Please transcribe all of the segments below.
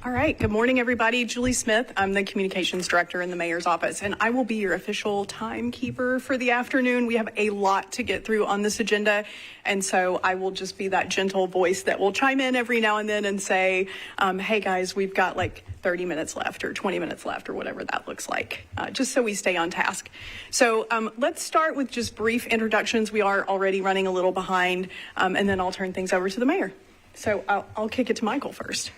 All right. Good morning, everybody. Julie Smith. I'm the communications director in the mayor's office, and I will be your official timekeeper for the afternoon. We have a lot to get through on this agenda, and so I will just be that gentle voice that will chime in every now and then and say, hey, guys, we've got like 30 minutes left or 20 minutes left or whatever that looks like, just so we stay on task. So let's start with just brief introductions. We are already running a little behind, and then I'll turn things over to the mayor. So I'll kick it to Michael first.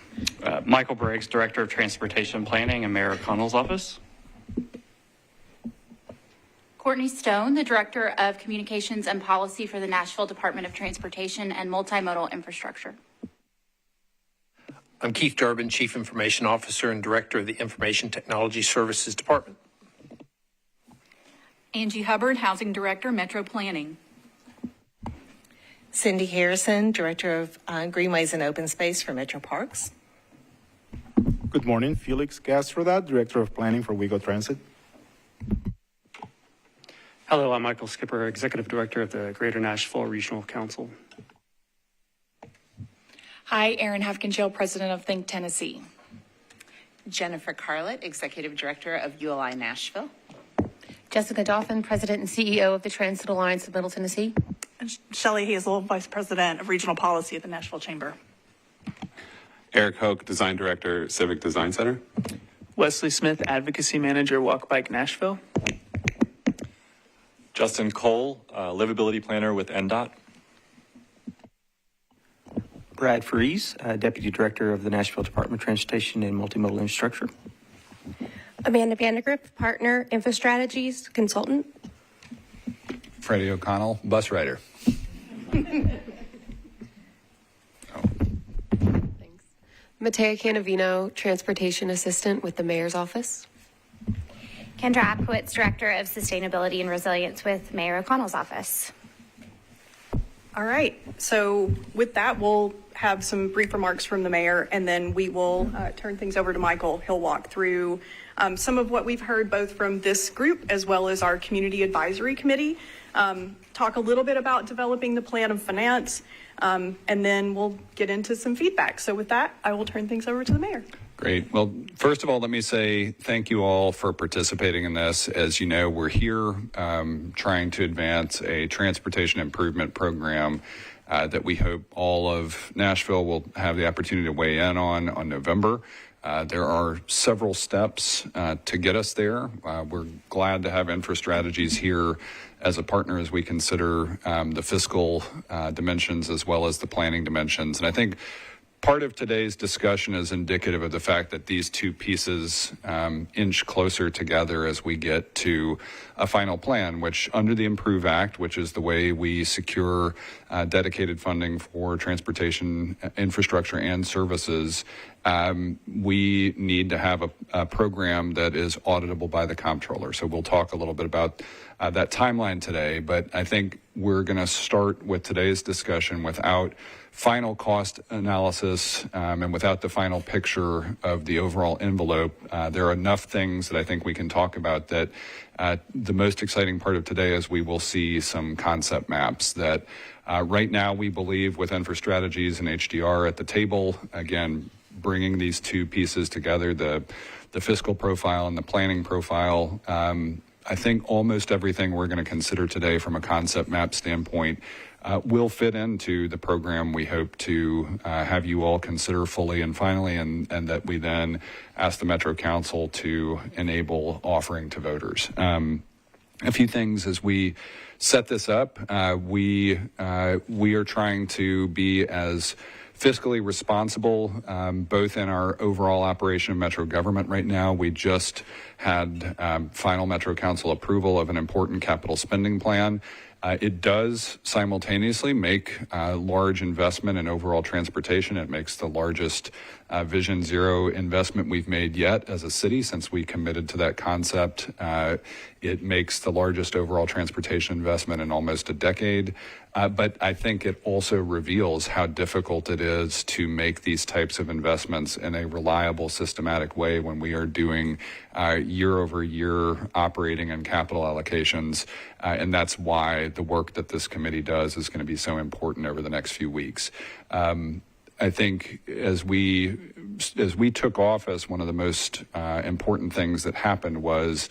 Michael Briggs, Director of Transportation Planning in Mayor O'Connell's office. Courtney Stone, the Director of Communications and Policy for the Nashville Department of Transportation and Multimodal Infrastructure. I'm Keith Durbin, Chief Information Officer and Director of the Information Technology Services Department. Angie Hubbard, Housing Director, Metro Planning. Cindy Harrison, Director of Greenways and Open Space for Metro Parks. Good morning. Felix Gastrodat, Director of Planning for WeGo Transit. Hello, I'm Michael Skipper, Executive Director of the Greater Nashville Regional Council. Hi, Erin Hafkinshill, President of Think Tennessee. Jennifer Carlett, Executive Director of ULI Nashville. Jessica Dauphin, President and CEO of the Transit Alliance of Middle Tennessee. And Shelley Hazel, Vice President of Regional Policy at the Nashville Chamber. Eric Hoke, Design Director, Civic Design Center. Wesley Smith, Advocacy Manager, Walk Bike Nashville. Justin Cole, Livability Planner with NDOT. Brad Freese, Deputy Director of the Nashville Department of Transportation and Multimodal Infrastructure. Amanda Vandergrift, Partner, Infrastrategies, Consultant. Freddie O'Connell, Bus Rider. Thanks. Matea Canavino, Transportation Assistant with the Mayor's Office. Kendra Apkowitz, Director of Sustainability and Resilience with Mayor O'Connell's office. All right. So with that, we'll have some brief remarks from the mayor, and then we will turn things over to Michael. He'll walk through some of what we've heard both from this group as well as our Community Advisory Committee, talk a little bit about developing the plan of finance, and then we'll get into some feedback. So with that, I will turn things over to the mayor. Great. Well, first of all, let me say thank you all for participating in this. As you know, we're here trying to advance a transportation improvement program that we hope all of Nashville will have the opportunity to weigh in on November. There are several steps to get us there. We're glad to have InfraStrategies here as a partner as we consider the fiscal dimensions as well as the planning dimensions. And I think part of today's discussion is indicative of the fact that these two pieces inch closer together as we get to a final plan, which under the Improve Act, which is the way we secure dedicated funding for transportation infrastructure and services, we need to have a program that is auditable by the comptroller. So we'll talk a little bit about that timeline today, but I think we're going to start with today's discussion without final cost analysis and without the final picture of the overall envelope. There are enough things that I think we can talk about that the most exciting part of today is we will see some concept maps that right now we believe with InfraStrategies and HDR at the table, again, bringing these two pieces together, the fiscal profile and the planning profile. I think almost everything we're going to consider today from a concept map standpoint will fit into the program we hope to have you all consider fully and finally, and that we then ask the Metro Council to enable offering to voters. A few things as we set this up. We are trying to be as fiscally responsible, both in our overall operation of Metro government right now. We just had final Metro Council approval of an important capital spending plan. It does simultaneously make a large investment in overall transportation. It makes the largest Vision Zero investment we've made yet as a city since we committed to that concept. It makes the largest overall transportation investment in almost a decade. But I think it also reveals how difficult it is to make these types of investments in a reliable, systematic way when we are doing year-over-year operating and capital allocations. And that's why the work that this committee does is going to be so important over the next few weeks. I think as we as we took office, one of the most important things that happened was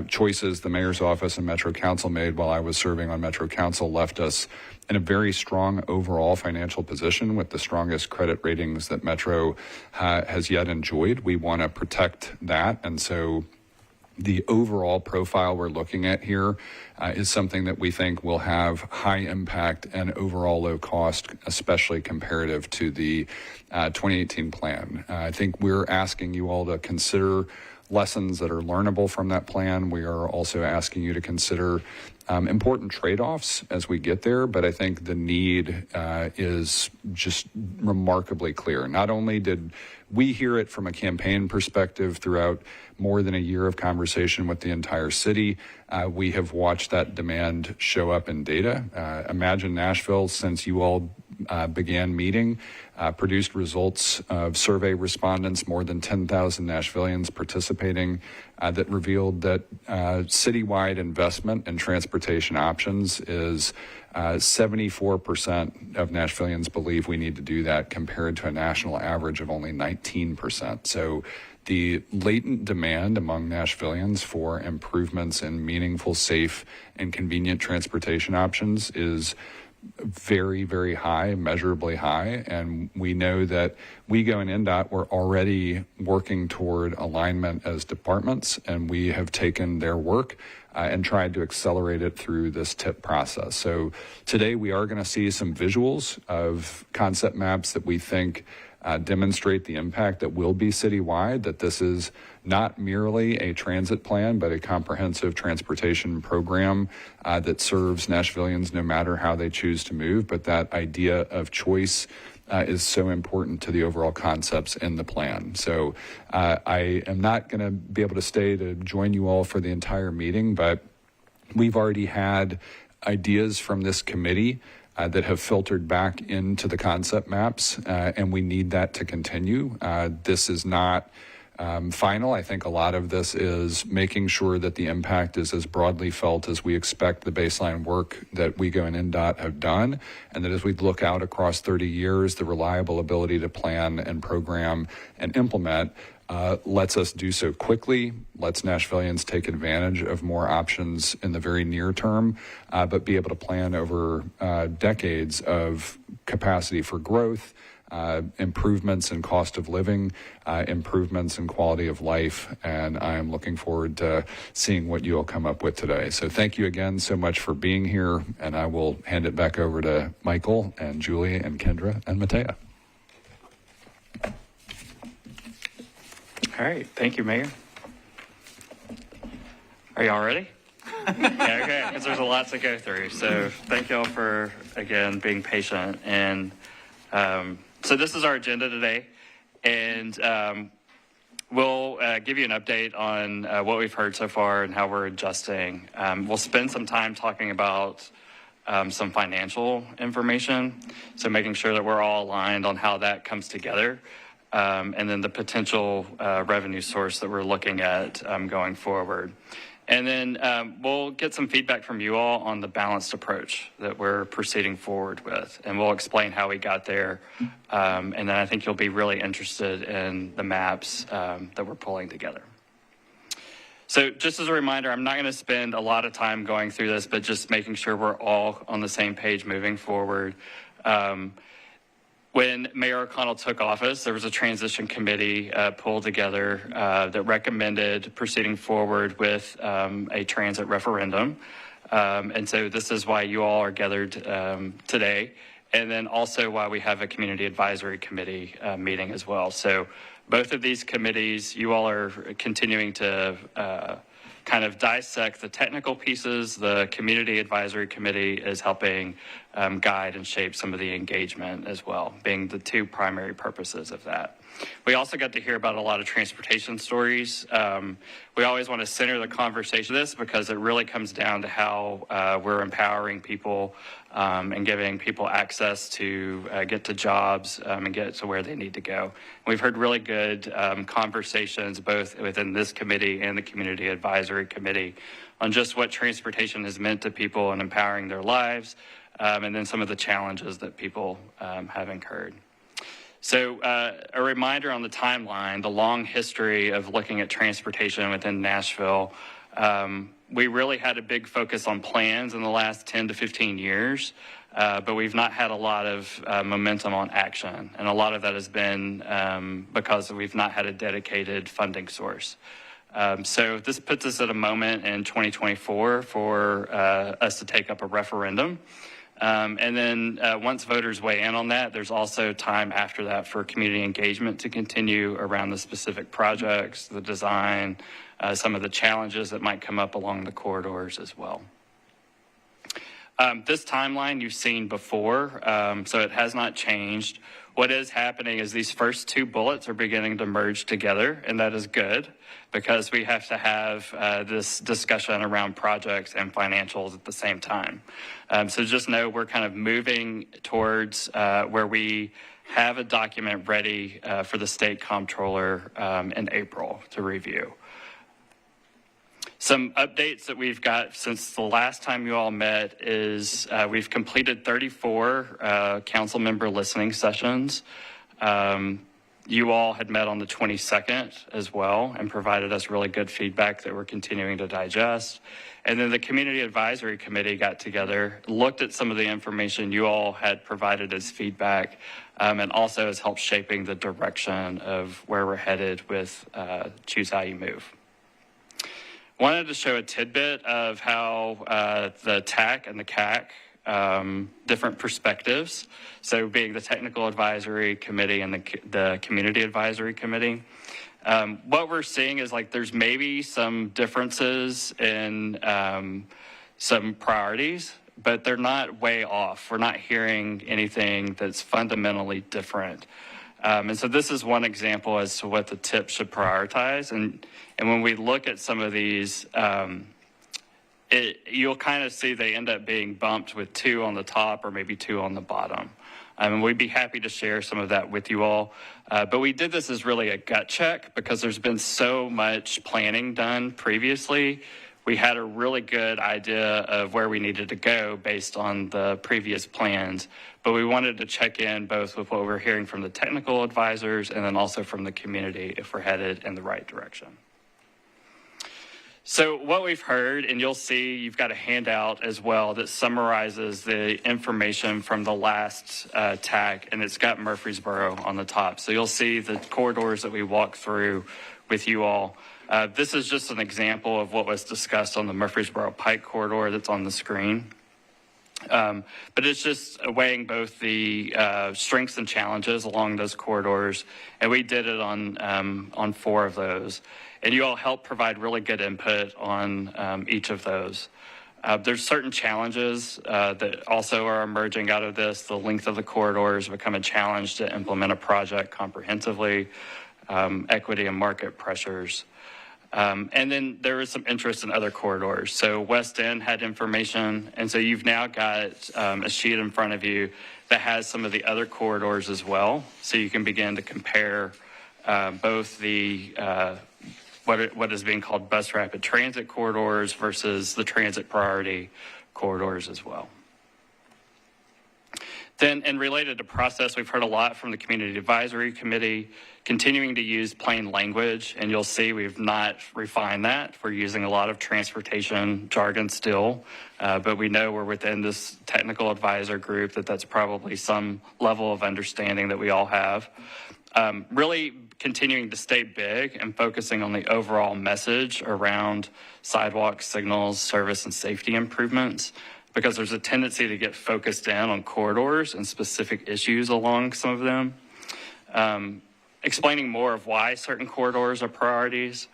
choices the mayor's office and Metro Council made while I was serving on Metro Council left us in a very strong overall financial position with the strongest credit ratings that Metro has yet enjoyed. We want to protect that. And so the overall profile we're looking at here is something that we think will have high impact and overall low cost, especially comparative to the 2018 plan. I think we're asking you all to consider lessons that are learnable from that plan. We are also asking you to consider important trade-offs as we get there, but I think the need is just remarkably clear. Not only did we hear it from a campaign perspective throughout more than a year of conversation with the entire city, we have watched that demand show up in data. Imagine Nashville, since you all began meeting, produced results of survey respondents, more than 10,000 Nashvillians participating, that revealed that citywide investment in transportation options is 74% of Nashvillians believe we need to do that, compared to a national average of only 19%. So the latent demand among Nashvillians for improvements in meaningful, safe, and convenient transportation options is very, very high, measurably high. And we know that WEGO and NDOT were already working toward alignment as departments, and we have taken their work and tried to accelerate it through this TIP process. So today we are going to see some visuals of concept maps that we think demonstrate the impact that will be citywide, that this is not merely a transit plan, but a comprehensive transportation program that serves Nashvillians no matter how they choose to move. But that idea of choice is so important to the overall concepts in the plan. So I am not going to be able to stay to join you all for the entire meeting, but we've already had ideas from this committee that have filtered back into the concept maps, and we need that to continue. This is not final. I think a lot of this is making sure that the impact is as broadly felt as we expect the baseline work that WEGO and NDOT have done, and that as we look out across 30 years, the reliable ability to plan and program and implement lets us do so quickly, lets Nashvillians take advantage of more options in the very near term, but be able to plan over decades of capacity for growth, improvements in cost of living, improvements in quality of life, and I am looking forward to seeing what you all come up with today. So thank you again so much for being here, and I will hand it back over to Michael and Julie and Kendra and Matea. All right. Thank you, Mayor. Are y'all ready? Yeah, okay, because there's a lot to go through. So thank y'all for, again, being patient. And so this is our agenda today. And we'll give you an update on what we've heard so far and how we're adjusting. We'll spend some time talking about some financial information. So making sure that we're all aligned on how that comes together. And then the potential revenue source that we're looking at going forward. And then we'll get some feedback from you all on the balanced approach that we're proceeding forward with. And we'll explain how we got there. And then I think you'll be really interested in the maps that we're pulling together. So just as a reminder, I'm not going to spend a lot of time going through this, but just making sure we're all on the same page moving forward. When Mayor O'Connell took office, there was a transition committee pulled together that recommended proceeding forward with a transit referendum. And so this is why you all are gathered today, and then also why we have a community advisory committee meeting as well. So both of these committees, you all are continuing to kind of dissect the technical pieces. The community advisory committee is helping guide and shape some of the engagement as well, being the two primary purposes of that. We also got to hear about a lot of transportation stories. We always want to center the conversation this because it really comes down to how we're empowering people and giving people access to get to jobs and get to where they need to go. We've heard really good conversations both within this committee and the Community Advisory Committee on just what transportation has meant to people and empowering their lives, and then some of the challenges that people have incurred. So a reminder on the timeline, the long history of looking at transportation within Nashville. We really had a big focus on plans in the last 10 to 15 years, but we've not had a lot of momentum on action. And a lot of that has been because we've not had a dedicated funding source. So this puts us at a moment in 2024 for us to take up a referendum. And then once voters weigh in on that, there's also time after that for community engagement to continue around the specific projects, the design, some of the challenges that might come up along the corridors as well. This timeline you've seen before, so it has not changed. What is happening is these first two bullets are beginning to merge together, and that is good because we have to have this discussion around projects and financials at the same time. So just know we're kind of moving towards where we have a document ready for the state comptroller in April to review. Some updates that we've got since the last time you all met is we've completed 34 council member listening sessions. You all had met on the 22nd as well and provided us really good feedback that we're continuing to digest. And then the Community Advisory Committee got together, looked at some of the information you all had provided as feedback, and also has helped shaping the direction of where we're headed with Choose How You Move. Wanted to show a tidbit of how the TAC and the CAC, different perspectives. So being the Technical Advisory Committee and the Community Advisory Committee. What we're seeing is like there's maybe some differences in some priorities, but they're not way off. We're not hearing anything that's fundamentally different. And so this is one example as to what the TIP should prioritize. And when we look at some of these, you'll kind of see they end up being bumped with 2 on the top or maybe 2 on the bottom. And we'd be happy to share some of that with you all. But we did this as really a gut check because there's been so much planning done previously. We had a really good idea of where we needed to go based on the previous plans, but we wanted to check in both with what we're hearing from the technical advisors and then also from the community if we're headed in the right direction. So what we've heard, and you'll see you've got a handout as well that summarizes the information from the last TAC, and it's got Murfreesboro on the top. So you'll see the corridors that we walked through with you all. This is just an example of what was discussed on the Murfreesboro Pike corridor that's on the screen. But it's just weighing both the strengths and challenges along those corridors, and we did it on 4 of those. And you all helped provide really good input on each of those. There's certain challenges that also are emerging out of this. The length of the corridors become a challenge to implement a project comprehensively, equity and market pressures. And then there was some interest in other corridors. So West End had information, and so you've now got a sheet in front of you that has some of the other corridors as well. So you can begin to compare both the what is being called bus rapid transit corridors versus the transit priority corridors as well. Then, and related to process, we've heard a lot from the Community Advisory Committee, continuing to use plain language, and you'll see we've not refined that. We're using a lot of transportation jargon still, but we know we're within this technical advisor group that's probably some level of understanding that we all have. Really continuing to stay big and focusing on the overall message around sidewalk signals, service, and safety improvements, because there's a tendency to get focused in on corridors and specific issues along some of them. Explaining more of why certain corridors are priorities.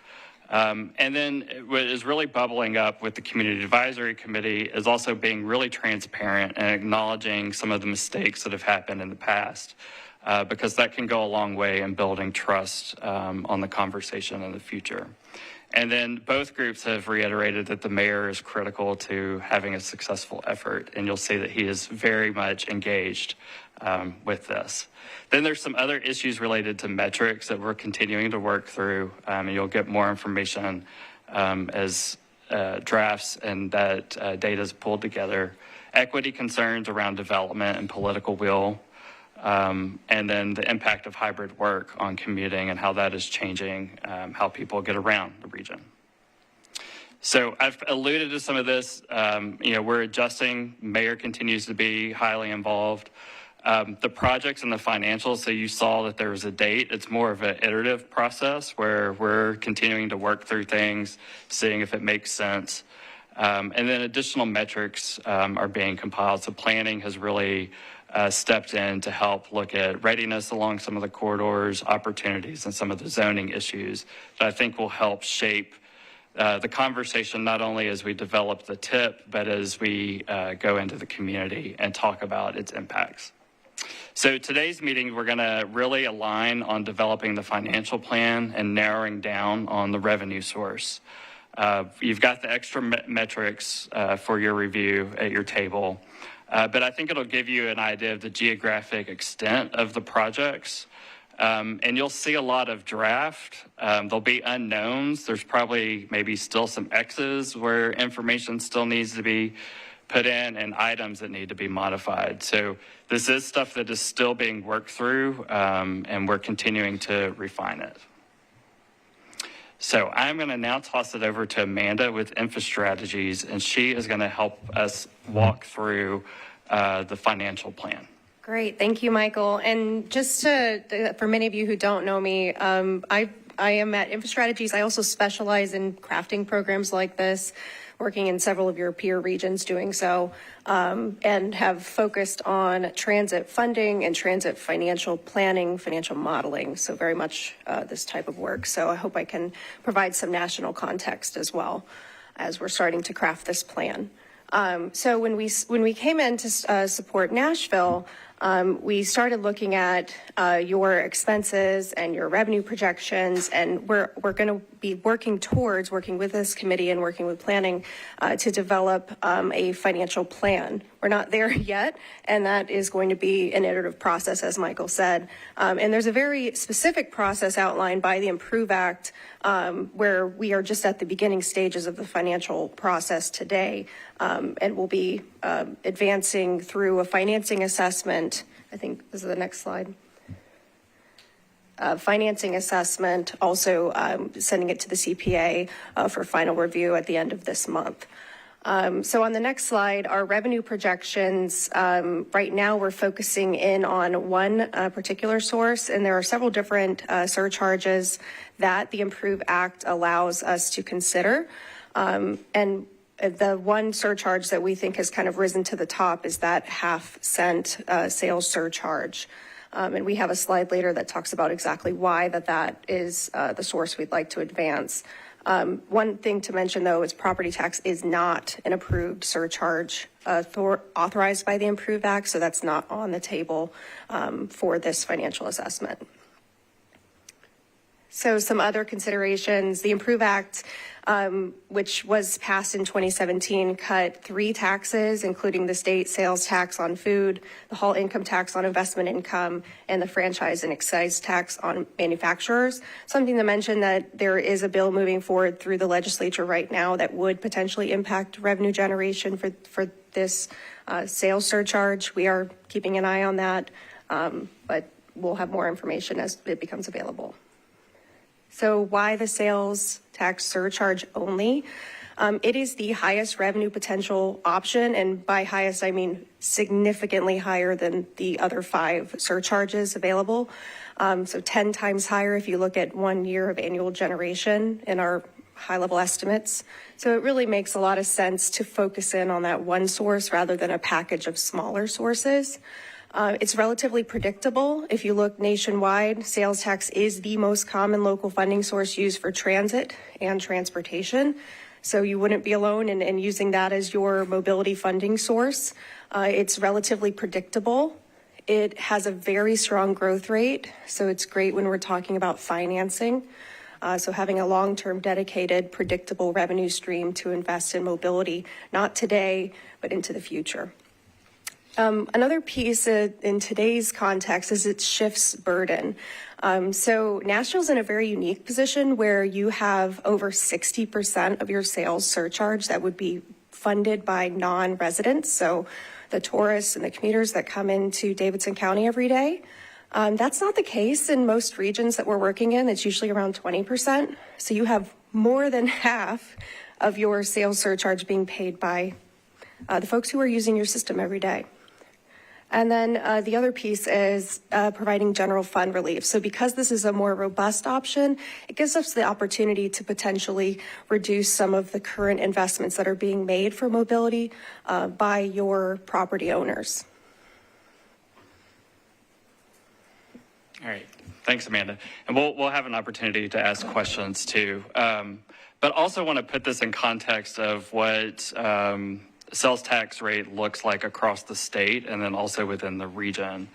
And then what is really bubbling up with the Community Advisory Committee is also being really transparent and acknowledging some of the mistakes that have happened in the past, because that can go a long way in building trust on the conversation in the future. And then both groups have reiterated that the mayor is critical to having a successful effort, and you'll see that he is very much engaged with this. Then there's some other issues related to metrics that we're continuing to work through, and you'll get more information as drafts and that data is pulled together. Equity concerns around development and political will. and then the impact of hybrid work on commuting and how that is changing how people get around the region. So I've alluded to some of this. We're adjusting. Mayor continues to be highly involved. The projects and the financials, so you saw that there was a date. It's more of an iterative process where we're continuing to work through things, seeing if it makes sense. And then additional metrics are being compiled. So planning has really stepped in to help look at readiness along some of the corridors, opportunities, and some of the zoning issues that I think will help shape the conversation not only as we develop the TIP, but as we go into the community and talk about its impacts. So today's meeting, we're going to really align on developing the financial plan and narrowing down on the revenue source. You've got the extra metrics for your review at your table, but I think it'll give you an idea of the geographic extent of the projects. And you'll see a lot of draft. There'll be unknowns. There's probably maybe still some X's where information still needs to be put in and items that need to be modified. So this is stuff that is still being worked through, and we're continuing to refine it. So I'm going to now toss it over to Amanda with InfoStrategies, and she is going to help us walk through the financial plan. Great. Thank you, Michael. And just for many of you who don't know me, I am at InfoStrategies. I also specialize in crafting programs like this, working in several of your peer regions doing so, and have focused on transit funding and transit financial planning, financial modeling. So very much this type of work. So I hope I can provide some national context as well as we're starting to craft this plan. So when we came in to support Nashville, we started looking at your expenses and your revenue projections, and we're going to be working with this committee and working with planning to develop a financial plan. We're not there yet, and that is going to be an iterative process, as Michael said. And there's a very specific process outlined by the Improve Act where we are just at the beginning stages of the financial process today, and we'll be advancing through a financing assessment. I think this is the next slide. Financing assessment, also sending it to the CPA for final review at the end of this month. So on the next slide, our revenue projections, right now we're focusing in on one particular source, and there are several different surcharges that the Improve Act allows us to consider. And the one surcharge that we think has kind of risen to the top is that half-cent sales surcharge. And we have a slide later that talks about exactly why that is the source we'd like to advance. One thing to mention, though, is property tax is not an approved surcharge authorized by the Improve Act, so that's not on the table for this financial assessment. So some other considerations, the Improve Act, which was passed in 2017, cut 3 taxes, including the state sales tax on food, the hall income tax on investment income, and the franchise and excise tax on manufacturers. Something to mention that there is a bill moving forward through the legislature right now that would potentially impact revenue generation for this sales surcharge. We are keeping an eye on that, but we'll have more information as it becomes available. So why the sales tax surcharge only? It is the highest revenue potential option, and by highest, I mean significantly higher than the other 5 surcharges available. So 10 times higher if you look at 1 year of annual generation in our high-level estimates. So it really makes a lot of sense to focus in on that one source rather than a package of smaller sources. It's relatively predictable. If you look nationwide, sales tax is the most common local funding source used for transit and transportation. So you wouldn't be alone in using that as your mobility funding source. It's relatively predictable. It has a very strong growth rate. So it's great when we're talking about financing. So having a long-term dedicated, predictable revenue stream to invest in mobility, not today, but into the future. Another piece in today's context is it shifts burden. So Nashville's in a very unique position where you have over 60% of your sales surcharge that would be funded by non-residents. So the tourists and the commuters that come into Davidson County every day. That's not the case in most regions that we're working in. It's usually around 20%. So you have more than half of your sales surcharge being paid by the folks who are using your system every day. And then the other piece is providing general fund relief. So because this is a more robust option, it gives us the opportunity to potentially reduce some of the current investments that are being made for mobility by your property owners. All right. Thanks, Amanda. And we'll have an opportunity to ask questions too. But also want to put this in context of what sales tax rate looks like across the state and then also within the region.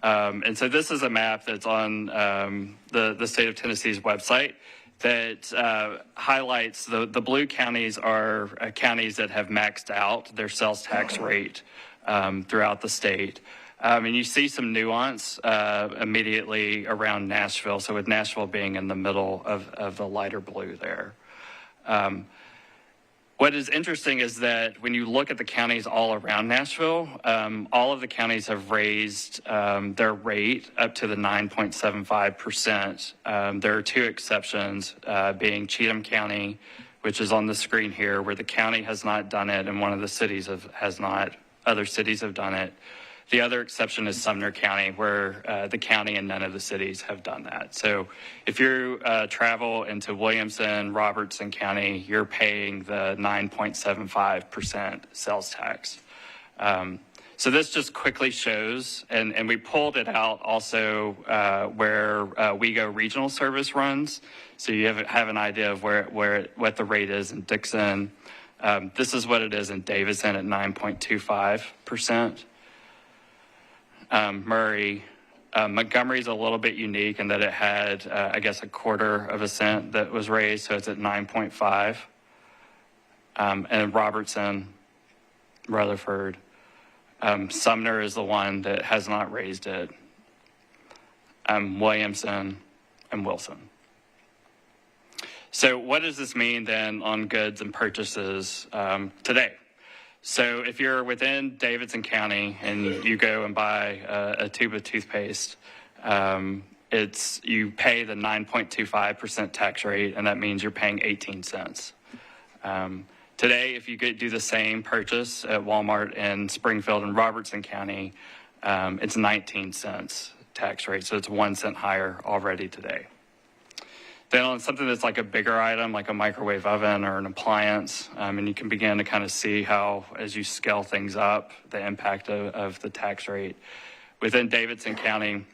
And so this is a map that's on the state of Tennessee's website that highlights the blue counties are counties that have maxed out their sales tax rate throughout the state. And you see some nuance immediately around Nashville. So with Nashville being in the middle of the lighter blue there. What is interesting is that when you look at the counties all around Nashville, all of the counties have raised their rate up to the 9.75%. There are two exceptions, being Cheatham County, which is on the screen here, where the county has not done it and one of the cities has not. Other cities have done it. The other exception is Sumner County, where the county and none of the cities have done that. So if you travel into Williamson, Robertson County, you're paying the 9.75% sales tax. So this just quickly shows, and we pulled it out also where WeGo Regional Service runs. So you have an idea of what the rate is in Dixon. This is what it is in Davidson at 9.25%. Murray. Montgomery's a little bit unique in that it had, I guess, 1/4 cent that was raised, so it's at 9.5. And Robertson, Rutherford, Sumner is the one that has not raised it. Williamson and Wilson. So what does this mean then on goods and purchases today? So if you're within Davidson County and you go and buy a tube of toothpaste, you pay the 9.25% tax rate, and that means you're paying 18 cents. Today, if you do the same purchase at Walmart in Springfield and Robertson County, it's 19 cents tax rate, so it's 1 cent higher already today. Then on something that's like a bigger item, like a microwave oven or an appliance, and you can begin to kind of see how, as you scale things up, the impact of the tax rate. Within Davidson County,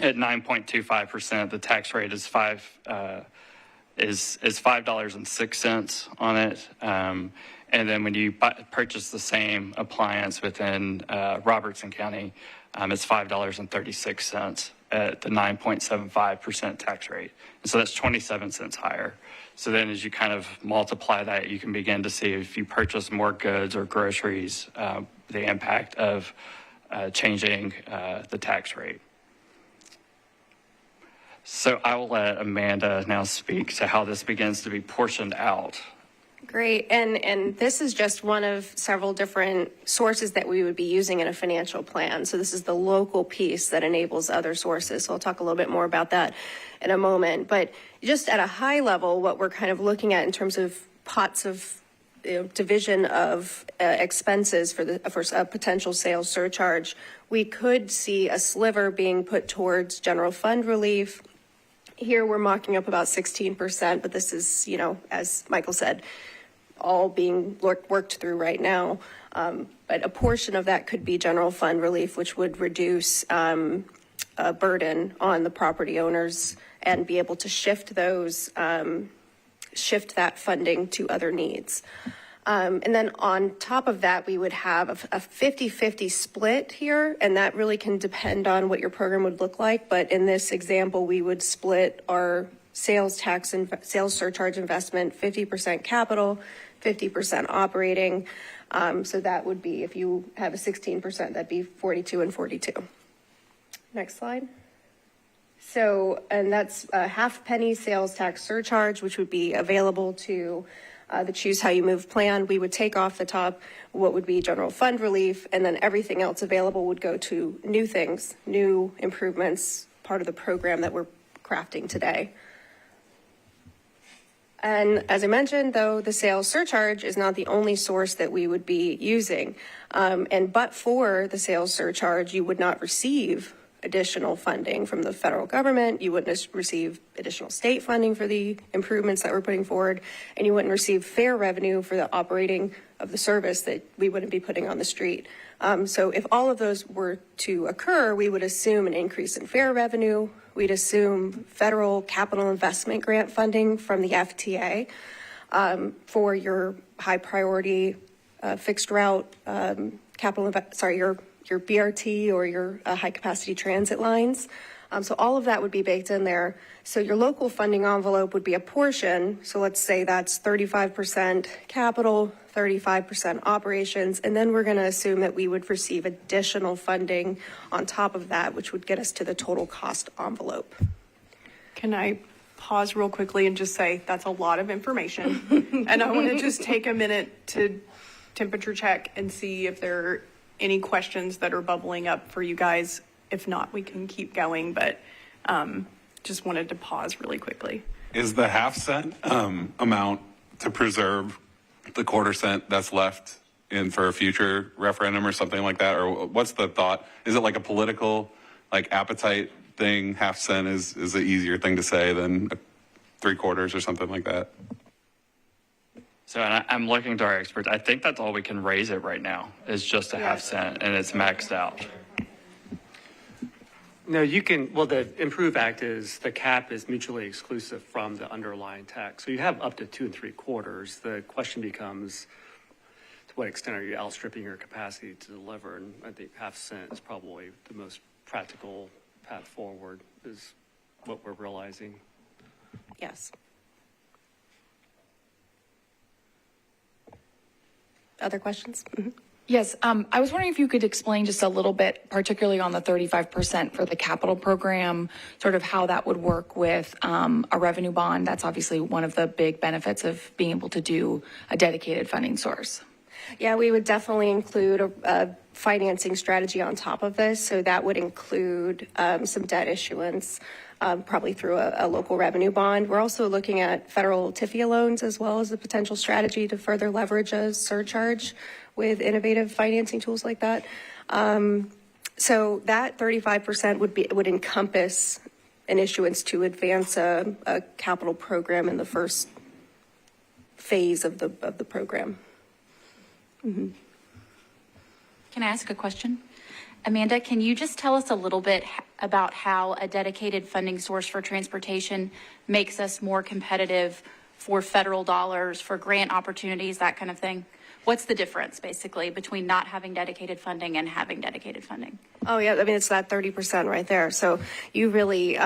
at 9.25%, the tax rate is $5.06 on it. And then when you purchase the same appliance within Robertson County, it's $5.36 at the 9.75% tax rate. And so that's 27 cents higher. So then as you kind of multiply that, you can begin to see if you purchase more goods or groceries, the impact of changing the tax rate. So I will let Amanda now speak to how this begins to be portioned out. Great. And this is just one of several different sources that we would be using in a financial plan. So this is the local piece that enables other sources. So I'll talk a little bit more about that in a moment. But just at a high level, what we're kind of looking at in terms of pots of division of expenses for a potential sales surcharge, we could see a sliver being put towards general fund relief. Here we're mocking up about 16%, but this is, as Michael said, all being worked through right now. But a portion of that could be general fund relief, which would reduce a burden on the property owners and be able to shift that funding to other needs. And then on top of that, we would have a 50-50 split here, and that really can depend on what your program would look like. But in this example, we would split our sales tax and sales surcharge investment 50% capital, 50% operating. So that would be, if you have a 16%, that'd be 42 and 42. Next slide. So, and that's a half penny sales tax surcharge, which would be available to the Choose How You Move plan, we would take off the top what would be general fund relief, and then everything else available would go to new things, new improvements, part of the program that we're crafting today. And as I mentioned, though, the sales surcharge is not the only source that we would be using. But for the sales surcharge, you would not receive additional funding from the federal government. You wouldn't receive additional state funding for the improvements that we're putting forward, and you wouldn't receive fair revenue for the operating of the service that we wouldn't be putting on the street. So if all of those were to occur, we would assume an increase in fair revenue. We'd assume federal capital investment grant funding from the FTA for your high priority fixed route your BRT or your high capacity transit lines. So all of that would be baked in there. So your local funding envelope would be a portion. So let's say that's 35% capital, 35% operations, and then we're going to assume that we would receive additional funding on top of that, which would get us to the total cost envelope. Can I pause real quickly and just say that's a lot of information? And I want to just take a minute to temperature check and see if there are any questions that are bubbling up for you guys. If not, we can keep going, but just wanted to pause really quickly. Is the half-cent amount to preserve the quarter-cent that's left in for a future referendum or something like that? Or what's the thought? Is it like a political appetite thing? Half-cent is an easier thing to say than 3/4 or something like that? So and I'm looking to our experts. I think that's all we can raise it right now is just a half-cent, and it's maxed out. No, you can, well, the Improve Act is, the cap is mutually exclusive from the underlying tax. So you have up to 2 3/4. The question becomes, to what extent are you outstripping your capacity to deliver? And I think half-cent is probably the most practical path forward, is what we're realizing. Yes. Other questions? Mm-hmm. Yes, I was wondering if you could explain just a little bit, particularly on the 35% for the capital program, sort of how that would work with a revenue bond. That's obviously one of the big benefits of being able to do a dedicated funding source. Yeah, we would definitely include a financing strategy on top of this. So that would include some debt issuance, probably through a local revenue bond. We're also looking at federal TIFIA loans as well as a potential strategy to further leverage a surcharge with innovative financing tools like that. So that 35% would encompass an issuance to advance a capital program in the first phase of the program. Mm-hmm. Can I ask a question? Amanda, can you just tell us a little bit about how a dedicated funding source for transportation makes us more competitive for federal dollars, for grant opportunities, that kind of thing? What's the difference, basically, between not having dedicated funding and having dedicated funding? Oh, yeah. I mean, it's that 30% right there. So you really,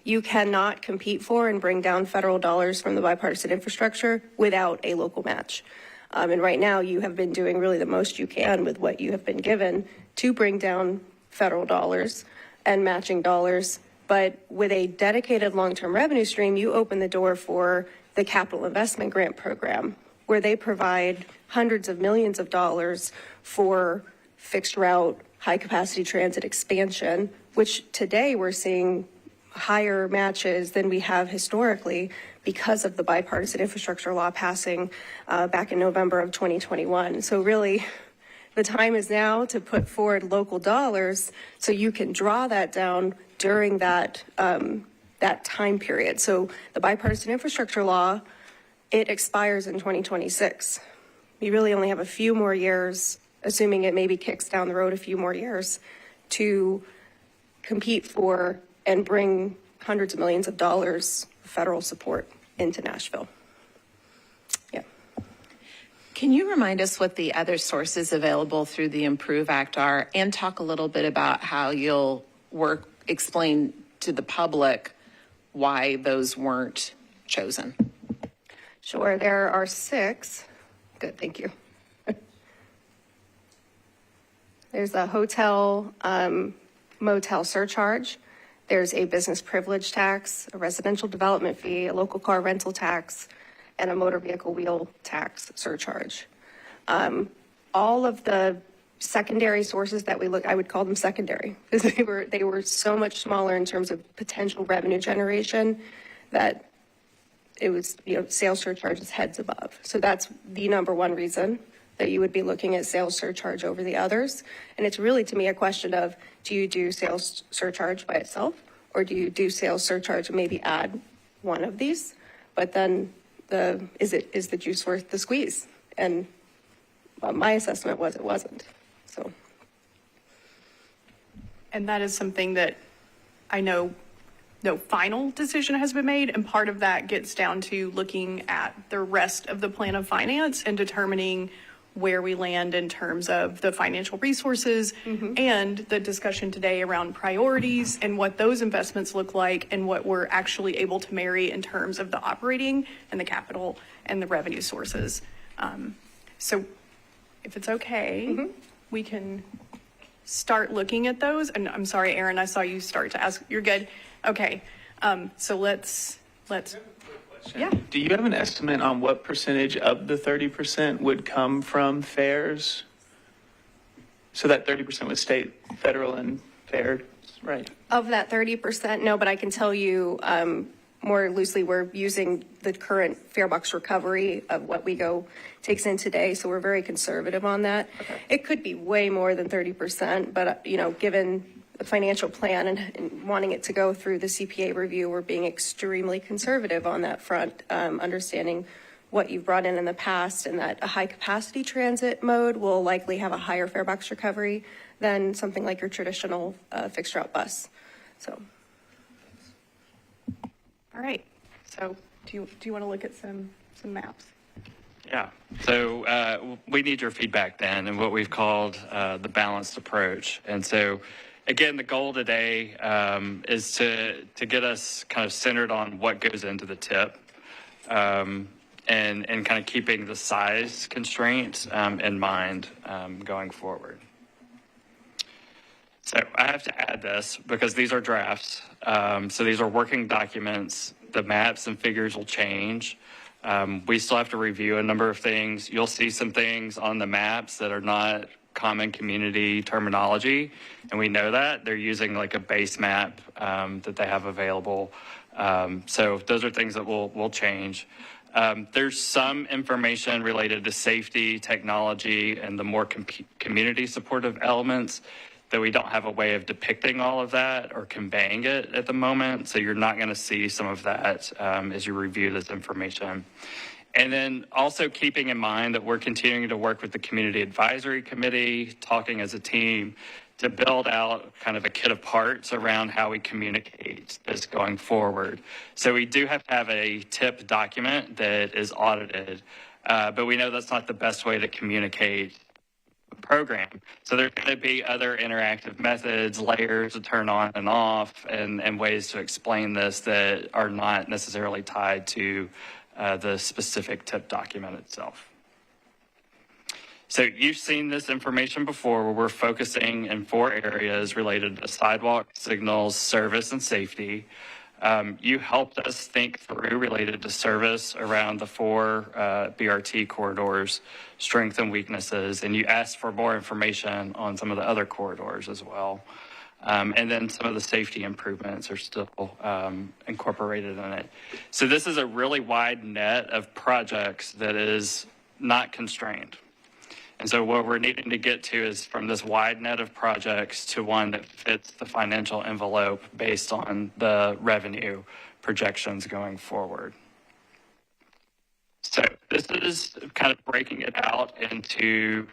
you cannot compete for and bring down federal dollars from the bipartisan infrastructure without a local match. And right now, you have been doing really the most you can with what you have been given to bring down federal dollars and matching dollars. But with a dedicated long-term revenue stream, you open the door for the capital investment grant program, where they provide hundreds of millions of dollars for fixed route, high capacity transit expansion, which today we're seeing higher matches than we have historically because of the bipartisan infrastructure law passing back in November of 2021. So really, the time is now to put forward local dollars so you can draw that down during that that time period. So the bipartisan infrastructure law, it expires in 2026. We really only have a few more years, assuming it maybe kicks down the road a few more years, to compete for and bring hundreds of millions of dollars of federal support into Nashville. Yeah. Can you remind us what the other sources available through the Improve Act are, and talk a little bit about how you'll explain to the public why those weren't chosen? Sure, there are 6. Good, thank you. There's a hotel motel surcharge. There's a business privilege tax, a residential development fee, a local car rental tax, and a motor vehicle wheel tax surcharge. All of the secondary sources that we look, I would call them secondary, because they were so much smaller in terms of potential revenue generation that it was, sales surcharges heads above. So that's the number one reason that you would be looking at sales surcharge over the others. And it's really, to me, a question of, do you do sales surcharge by itself, or do you do sales surcharge and maybe add one of these? But then is the juice worth the squeeze? And my assessment was it wasn't. So. And that is something that I know no final decision has been made. And part of that gets down to looking at the rest of the plan of finance and determining where we land in terms of the financial resources and the discussion today around priorities and what those investments look like and what we're actually able to marry in terms of the operating and the capital and the revenue sources. So if it's okay, we can start looking at those. And I'm sorry, Aaron, I saw you start to ask. You're good. Okay. So let's. Yeah. Do you have an estimate on what percentage of the 30% would come from fares? So that 30% was state, federal, and fair, right? Of that 30%, no, but I can tell you more loosely, we're using the current fare box recovery of what WeGo takes in today. So we're very conservative on that. Okay. It could be way more than 30%, but given the financial plan and wanting it to go through the CPA review, we're being extremely conservative on that front, understanding what you've brought in the past, and that a high capacity transit mode will likely have a higher fare box recovery than something like your traditional fixed route bus. So. All right. So do you want to look at some maps? Yeah. So we need your feedback then, and what we've called the balanced approach. And so, again, the goal today is to get us kind of centered on what goes into the tip, and kind of keeping the size constraints in mind going forward. So I have to add this because these are drafts. So these are working documents. The maps and figures will change. We still have to review a number of things. You'll see some things on the maps that are not common community terminology, and we know that. They're using like a base map that they have available. So those are things that will change. There's some information related to safety, technology, and the more community supportive elements that we don't have a way of depicting all of that or conveying it at the moment. So you're not going to see some of that as you review this information. And then also keeping in mind that we're continuing to work with the Community Advisory Committee, talking as a team to build out kind of a kit of parts around how we communicate this going forward. So we do have to have a TIP document that is audited, but we know that's not the best way to communicate program. So there's going to be other interactive methods, layers to turn on and off, and ways to explain this that are not necessarily tied to the specific TIP document itself. So you've seen this information before, where we're focusing in 4 areas related to sidewalk, signals, service, and safety. You helped us think through related to service around the 4 BRT corridors, strengths and weaknesses, and you asked for more information on some of the other corridors as well. And then some of the safety improvements are still incorporated in it. So this is a really wide net of projects that is not constrained. And so what we're needing to get to is from this wide net of projects to one that fits the financial envelope based on the revenue projections going forward. So this is kind of breaking it out into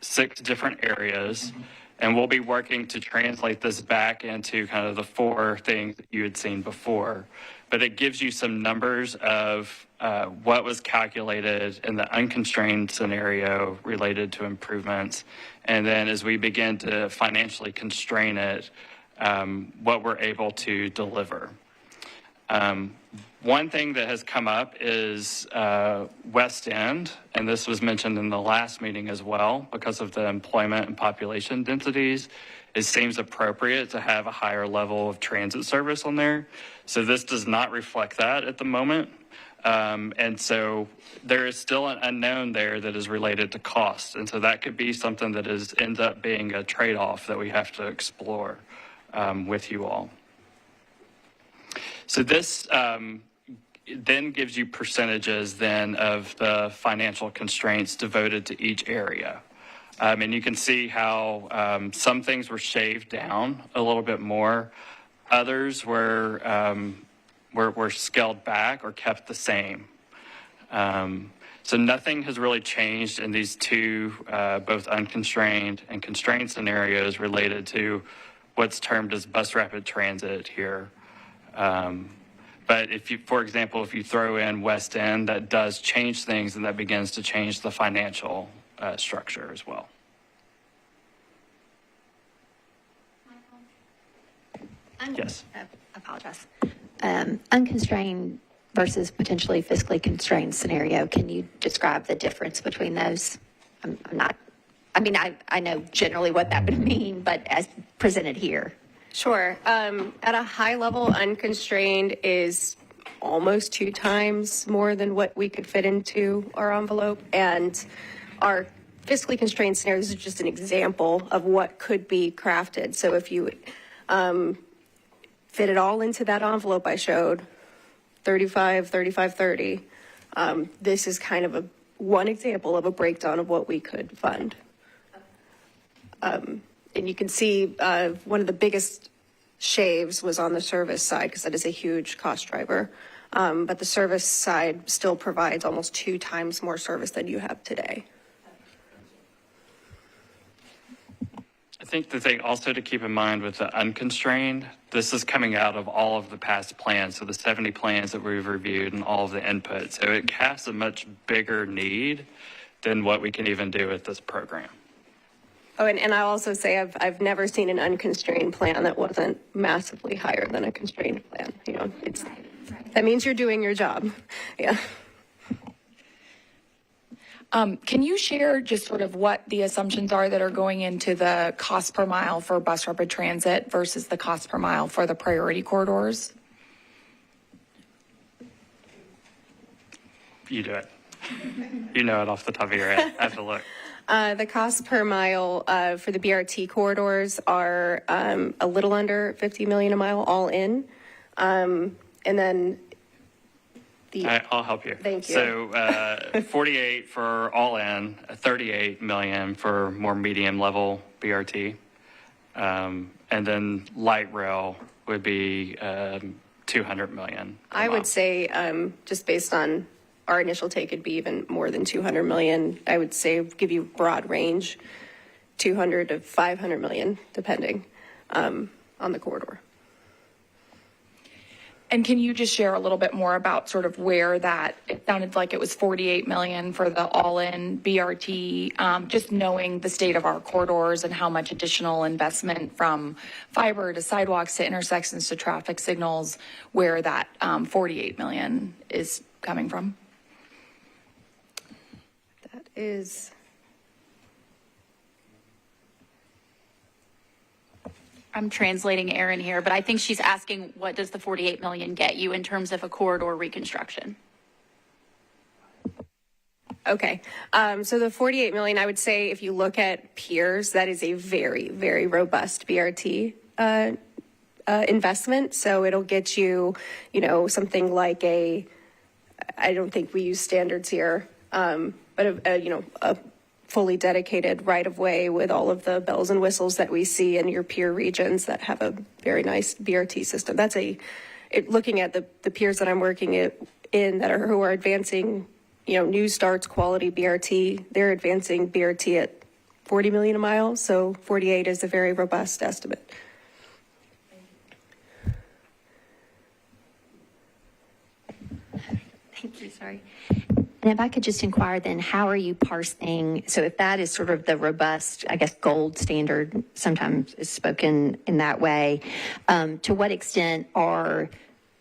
6 different areas. And we'll be working to translate this back into kind of the 4 things that you had seen before. But it gives you some numbers of what was calculated in the unconstrained scenario related to improvements. And then as we begin to financially constrain it, what we're able to deliver. One thing that has come up is West End, and this was mentioned in the last meeting as well, because of the employment and population densities. It seems appropriate to have a higher level of transit service on there. So this does not reflect that at the moment. And so there is still an unknown there that is related to cost. And so that could be something that ends up being a trade-off that we have to explore with you all. So this then gives you percentages then of the financial constraints devoted to each area. And you can see how some things were shaved down a little bit more. Others were scaled back or kept the same. So nothing has really changed in these two, both unconstrained and constrained scenarios related to what's termed as bus rapid transit here. But if you, for example, if you throw in West End, that does change things, and that begins to change the financial structure as well. Yes. I apologize. Unconstrained versus potentially fiscally constrained scenario. Can you describe the difference between those? I know generally what that would mean, but as presented here. Sure. At a high level, unconstrained is almost 2 times more than what we could fit into our envelope. And our fiscally constrained scenario, this is just an example of what could be crafted. So if you fit it all into that envelope I showed, 35, 35, 30, this is kind of one example of a breakdown of what we could fund. And you can see one of the biggest shaves was on the service side, because that is a huge cost driver. But the service side still provides almost 2 times more service than you have today. I think the thing also to keep in mind with the unconstrained, this is coming out of all of the past plans, so the 70 plans that we've reviewed and all of the input. So it casts a much bigger need than what we can even do with this program. Oh, and I'll also say I've never seen an unconstrained plan that wasn't massively higher than a constrained plan. You know, that means you're doing your job. Yeah. Can you share just sort of what the assumptions are that are going into the cost per mile for bus rapid transit versus the cost per mile for the priority corridors? You do it. You know it off the top of your head. I have to look. The cost per mile for the BRT corridors are a little under $50 million a mile all in. And then I'll help you. Thank you. So 48 for all in, 38 million for more medium level BRT. And then light rail would be 200 million. I would say just based on our initial take, it'd be even more than 200 million. I would say give you broad range, 200 to 500 million, depending on the corridor. And can you just share a little bit more about sort of where that, it sounded like it was 48 million for the all-in BRT, just knowing the state of our corridors and how much additional investment from fiber to sidewalks to intersections to traffic signals, where that 48 million is coming from? That is... I'm translating Erin here, but I think she's asking, what does the 48 million get you in terms of a corridor reconstruction? Okay. So the 48 million, I would say if you look at peers, that is a very, very robust BRT investment. So it'll get you, something like I don't think we use standards here, but a fully dedicated right-of-way with all of the bells and whistles that we see in your peer regions that have a very nice BRT system. That's looking at the peers that I'm working in who are advancing, new starts quality BRT, they're advancing BRT at 40 million a mile. So 48 is a very robust estimate. Thank you, sorry. And if I could just inquire then, how are you parsing, so if that is sort of the robust, I guess, gold standard, sometimes is spoken in that way, to what extent are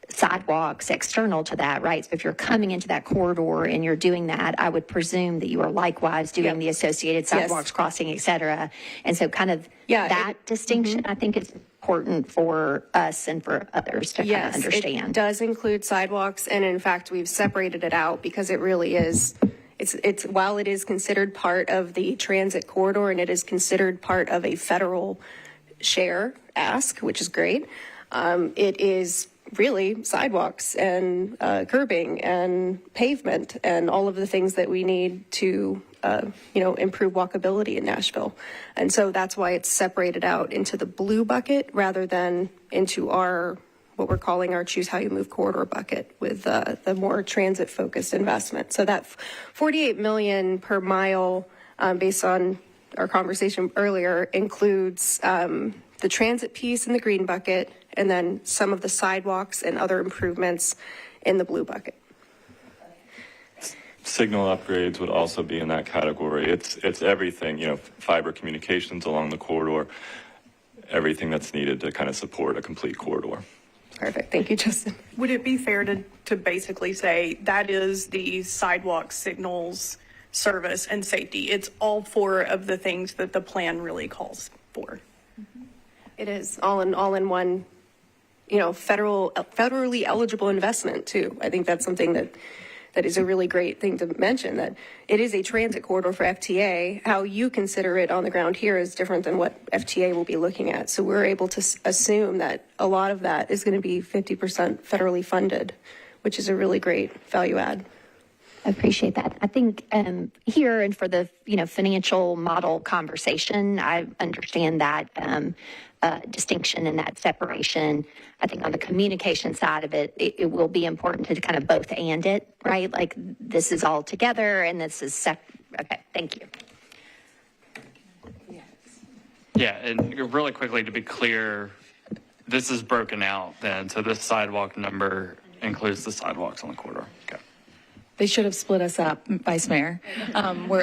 sidewalks external to that, right? So if you're coming into that corridor and you're doing that, I would presume that you are likewise doing the associated sidewalks, crossing, et cetera. And so kind of that distinction, I think is important for us and for others to kind of understand. It does include sidewalks, and in fact, we've separated it out because it really is. It's while it is considered part of the transit corridor and it is considered part of a federal share ask, which is great. It is really sidewalks and curbing and pavement and all of the things that we need to, improve walkability in Nashville. And so that's why it's separated out into the blue bucket rather than into what we're calling our Choose How You Move corridor bucket with the more transit focused investment. So that $48 million per mile, based on our conversation earlier, includes the transit piece in the green bucket, and then some of the sidewalks and other improvements in the blue bucket. Signal upgrades would also be in that category. It's everything, fiber communications along the corridor, everything that's needed to kind of support a complete corridor. Perfect. Thank you, Justin. Would it be fair to basically say that is the sidewalk, signals, service, and safety? It's all four of the things that the plan really calls for. It is all in one, federally eligible investment too. I think that's something that is a really great thing to mention, that it is a transit corridor for FTA. How you consider it on the ground here is different than what FTA will be looking at. So we're able to assume that a lot of that is going to be 50% federally funded, which is a really great value add. I appreciate that. I think here and for the financial model conversation, I understand that distinction and that separation. I think on the communication side of it, it will be important to kind of both and it, right? Like this is all together and this is okay, thank you. Yeah, and really quickly to be clear, this is broken out then. So this sidewalk number includes the sidewalks on the corridor. Okay. They should have split us up, Vice Mayor,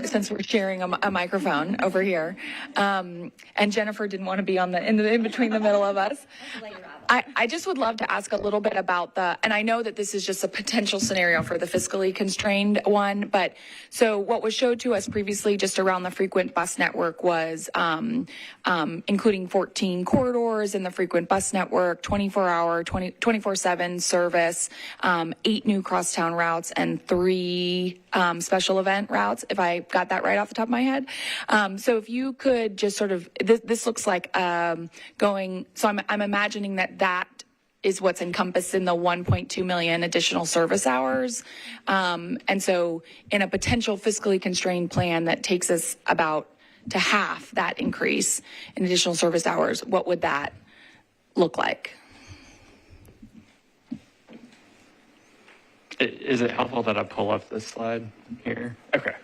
since we're sharing a microphone over here. And Jennifer didn't want to be in between the middle of us. I just would love to ask a little bit about and I know that this is just a potential scenario for the fiscally constrained one, but so what was showed to us previously just around the frequent bus network was including 14 corridors in the frequent bus network, 24-hour, 24/7 service, 8 new crosstown routes, and 3 special event routes, if I got that right off the top of my head. So if you could just sort of, this looks like going, so I'm imagining that is what's encompassed in the 1.2 million additional service hours. And so in a potential fiscally constrained plan that takes us about to half that increase in additional service hours, what would that look like? Is it helpful that I pull up this slide here? Okay.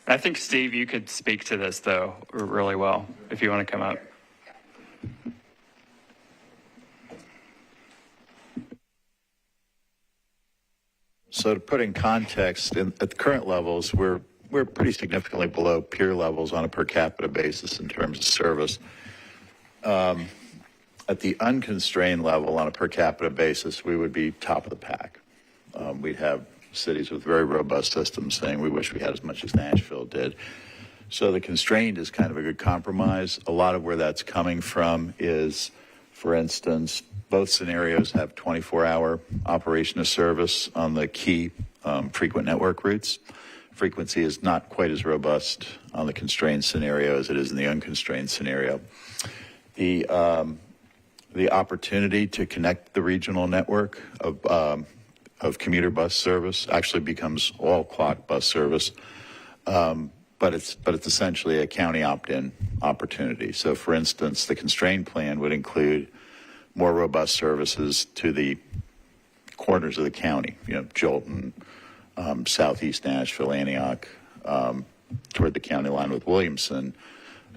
I think, Steve, you could speak to this, though, really well, if you want to come up. So to put in context, at the current levels, we're pretty significantly below peer levels on a per capita basis in terms of service. At the unconstrained level on a per capita basis, we would be top of the pack. We'd have cities with very robust systems saying we wish we had as much as Nashville did. So the constrained is kind of a good compromise. A lot of where that's coming from is, for instance, both scenarios have 24-hour operation of service on the key frequent network routes. Frequency is not quite as robust on the constrained scenario as it is in the unconstrained scenario. The opportunity to connect the regional network of commuter bus service actually becomes all clock bus service, but it's essentially a county opt-in opportunity. So, for instance, the constrained plan would include more robust services to the corners of the county, Jolton, southeast Nashville, Antioch, toward the county line with Williamson.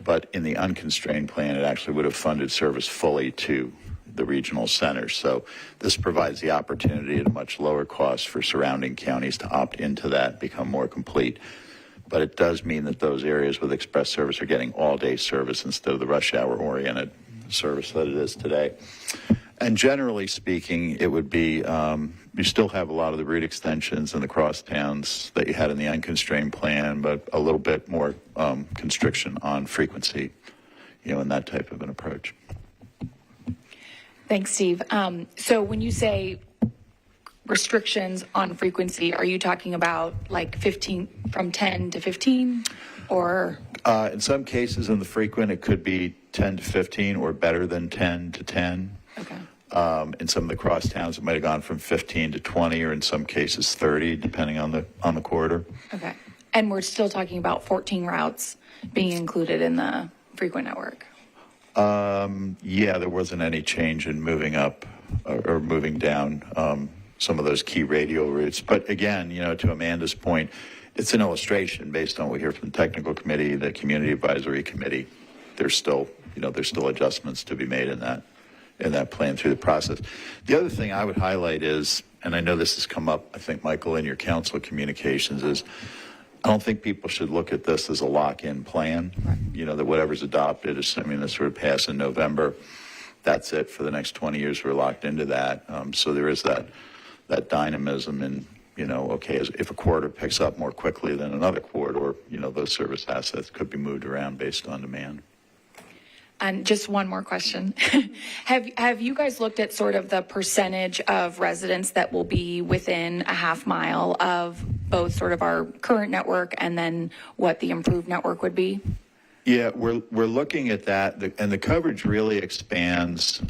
But in the unconstrained plan, it actually would have funded service fully to the regional centers. So this provides the opportunity at a much lower cost for surrounding counties to opt into that, become more complete. But it does mean that those areas with express service are getting all-day service instead of the rush hour-oriented service that it is today. And generally speaking, it would be, you still have a lot of the route extensions and the crosstowns that you had in the unconstrained plan, but a little bit more constriction on frequency, in that type of an approach. Thanks, Steve. So when you say restrictions on frequency, are you talking about like 15 from 10 to 15 or? In some cases in the frequent, it could be 10 to 15 or better than 10 to 10. Okay. In some of the crosstowns, it might have gone from 15 to 20, or in some cases 30, depending on the corridor. Okay. And we're still talking about 14 routes being included in the frequent network. Yeah, there wasn't any change in moving up or moving down some of those key radial routes. But again, to Amanda's point, it's an illustration based on what we hear from the technical committee, the community advisory committee. There's still adjustments to be made in that plan through the process. The other thing I would highlight is, and I know this has come up, I think, Michael, in your council communications, is I don't think people should look at this as a lock-in plan, that whatever's adopted, assuming this would pass in November, that's it for the next 20 years. We're locked into that. So there is that dynamism in, okay, if a corridor picks up more quickly than another corridor, those service assets could be moved around based on demand. And just one more question. Have you guys looked at sort of the percentage of residents that will be within a half mile of both sort of our current network and then what the improved network would be? Yeah, we're looking at that, and the coverage really expands.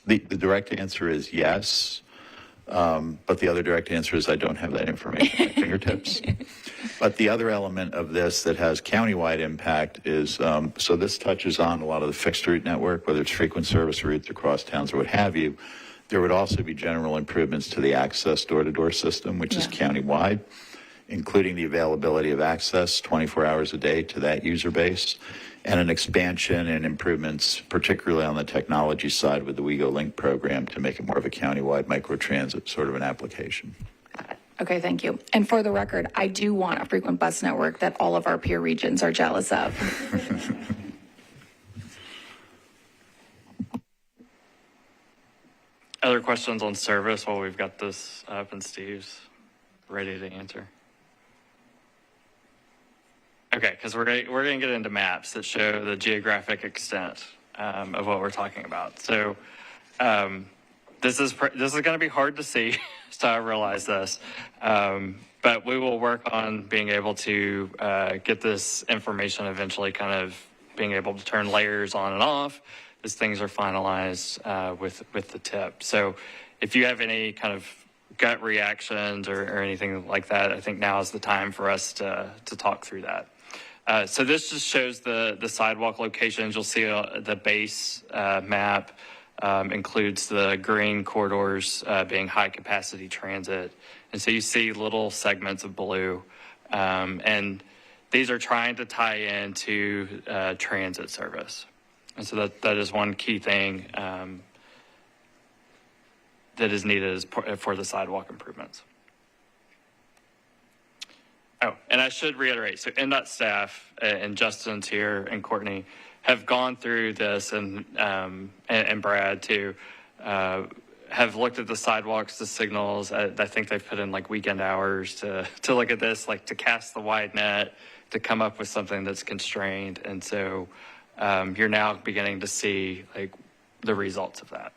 The direct answer is yes, but the other direct answer is I don't have that information at my fingertips. But the other element of this that has countywide impact is, so this touches on a lot of the fixed route network, whether it's frequent service routes across towns or what have you. There would also be general improvements to the access door-to-door system, which is countywide, including the availability of access 24 hours a day to that user base, and an expansion and improvements, particularly on the technology side with the WeGo Link program, to make it more of a countywide microtransit sort of an application. Okay, thank you. And for the record, I do want a frequent bus network that all of our peer regions are jealous of. Other questions on service while we've got this up and Steve's ready to answer? Okay, because we're going to get into maps that show the geographic extent of what we're talking about. So this is going to be hard to see, so I realize this. But we will work on being able to get this information eventually kind of being able to turn layers on and off as things are finalized with the tip. So if you have any kind of gut reactions or anything like that, I think now is the time for us to talk through that. So this just shows the sidewalk locations. You'll see the base map includes the green corridors being high capacity transit. And so you see little segments of blue. And these are trying to tie into transit service. And so that is one key thing that is needed for the sidewalk improvements. Oh, and I should reiterate, so NDOT staff and Justin's here and Courtney have gone through this, and Brad too, have looked at the sidewalks, the signals. I think they've put in like weekend hours to look at this, like to cast the wide net, to come up with something that's constrained. And so you're now beginning to see like the results of that.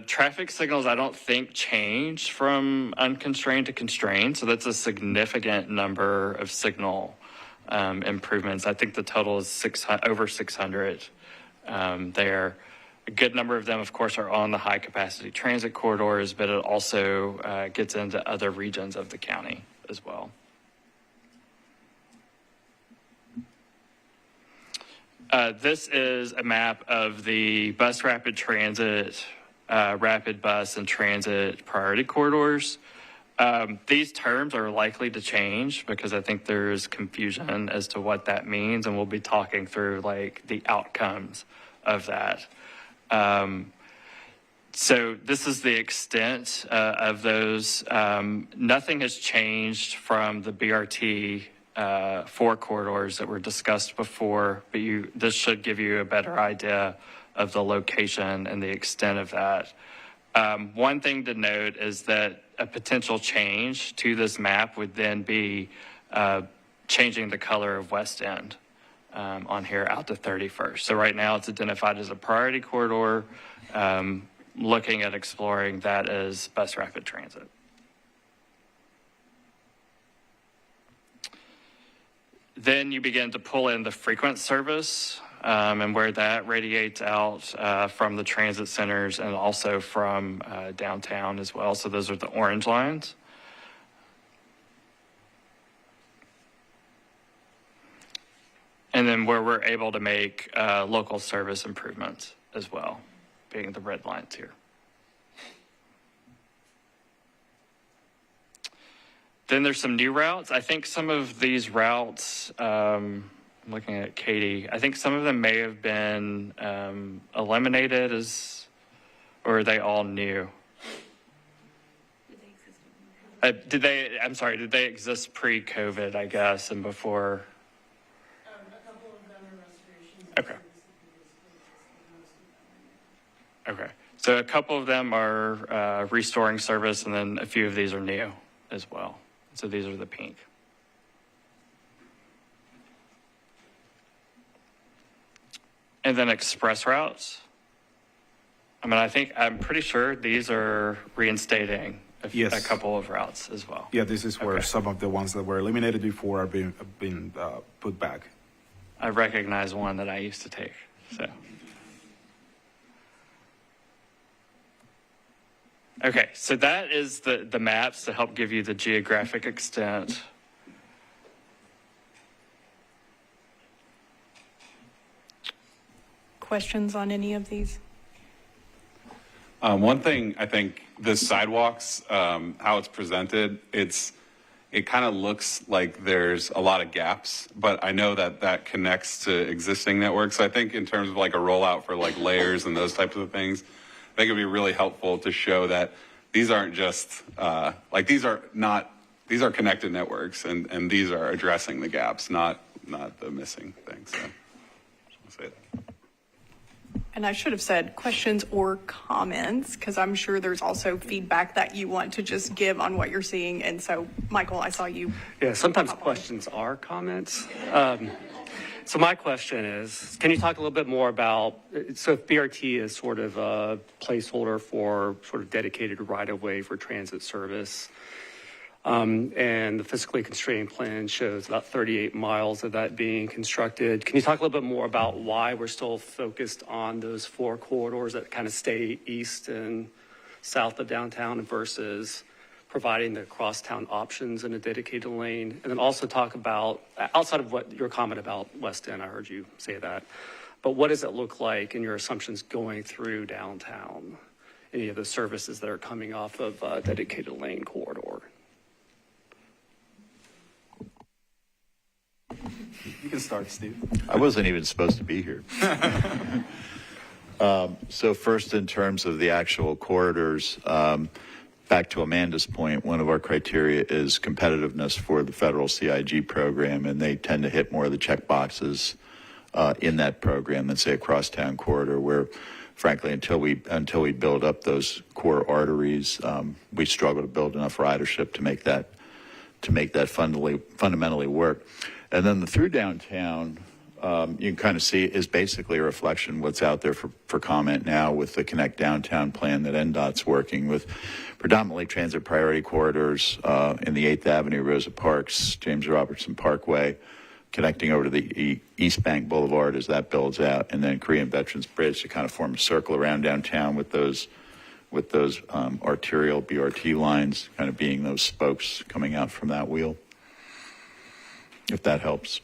Traffic signals, I don't think, changed from unconstrained to constrained. So that's a significant number of signal improvements. I think the total is over 600 there. A good number of them, of course, are on the high capacity transit corridors, but it also gets into other regions of the county as well. This is a map of the bus rapid transit, rapid bus and transit priority corridors. These terms are likely to change because I think there's confusion as to what that means, and we'll be talking through like the outcomes of that. So this is the extent of those. Nothing has changed from the BRT four corridors that were discussed before, but this should give you a better idea of the location and the extent of that. One thing to note is that a potential change to this map would then be changing the color of West End on here out to 31st. So right now it's identified as a priority corridor, looking at exploring that as bus rapid transit. Then you begin to pull in the frequent service and where that radiates out from the transit centers and also from downtown as well. So those are the orange lines. And then where we're able to make local service improvements as well, being the red lines here. Then there's some new routes. I think some of these routes, I'm looking at Katie, I think some of them may have been eliminated or are they all new? Did they exist pre-COVID, I guess, and before? A couple of them are restorations. Okay. Okay. So a couple of them are restoring service, and then a few of these are new as well. So these are the pink. And then express routes. I mean, I'm pretty sure these are reinstating a couple of routes as well. Yeah, this is where some of the ones that were eliminated before are being put back. I recognize one that I used to take, so. Okay, so that is the maps to help give you the geographic extent. Questions on any of these? One thing, I think the sidewalks, how it's presented, it kind of looks like there's a lot of gaps, but I know that connects to existing networks. So I think in terms of like a rollout for like layers and those types of things, I think it'd be really helpful to show that these aren't just these are connected networks, and these are addressing the gaps, not the missing things. So just want to say that. And I should have said questions or comments, because I'm sure there's also feedback that you want to just give on what you're seeing. And so, Michael, I saw you. Yeah, sometimes questions are comments. So my question is, can you talk a little bit more about, so if BRT is sort of a placeholder for sort of dedicated right-of-way for transit service, and the fiscally constrained plan shows about 38 miles of that being constructed. Can you talk a little bit more about why we're still focused on those four corridors that kind of stay east and south of downtown versus providing the crosstown options in a dedicated lane? And then also talk about, outside of what your comment about West End, I heard you say that, but what does it look like in your assumptions going through downtown? Any of the services that are coming off of a dedicated lane corridor? You can start, Steve. I wasn't even supposed to be here. So first, in terms of the actual corridors, back to Amanda's point, one of our criteria is competitiveness for the federal CIG program, and they tend to hit more of the check boxes in that program than, say, a crosstown corridor, where, frankly, until we build up those core arteries, we struggle to build enough ridership to make that fundamentally work. And then the through downtown, you can kind of see is basically a reflection of what's out there for comment now with the Connect Downtown plan that NDOT's working with, predominantly transit priority corridors in the 8th Avenue, Rosa Parks, James Robertson Parkway, connecting over to the East Bank Boulevard as that builds out, and then Korean Veterans Bridge to kind of form a circle around downtown with those arterial BRT lines kind of being those spokes coming out from that wheel, if that helps.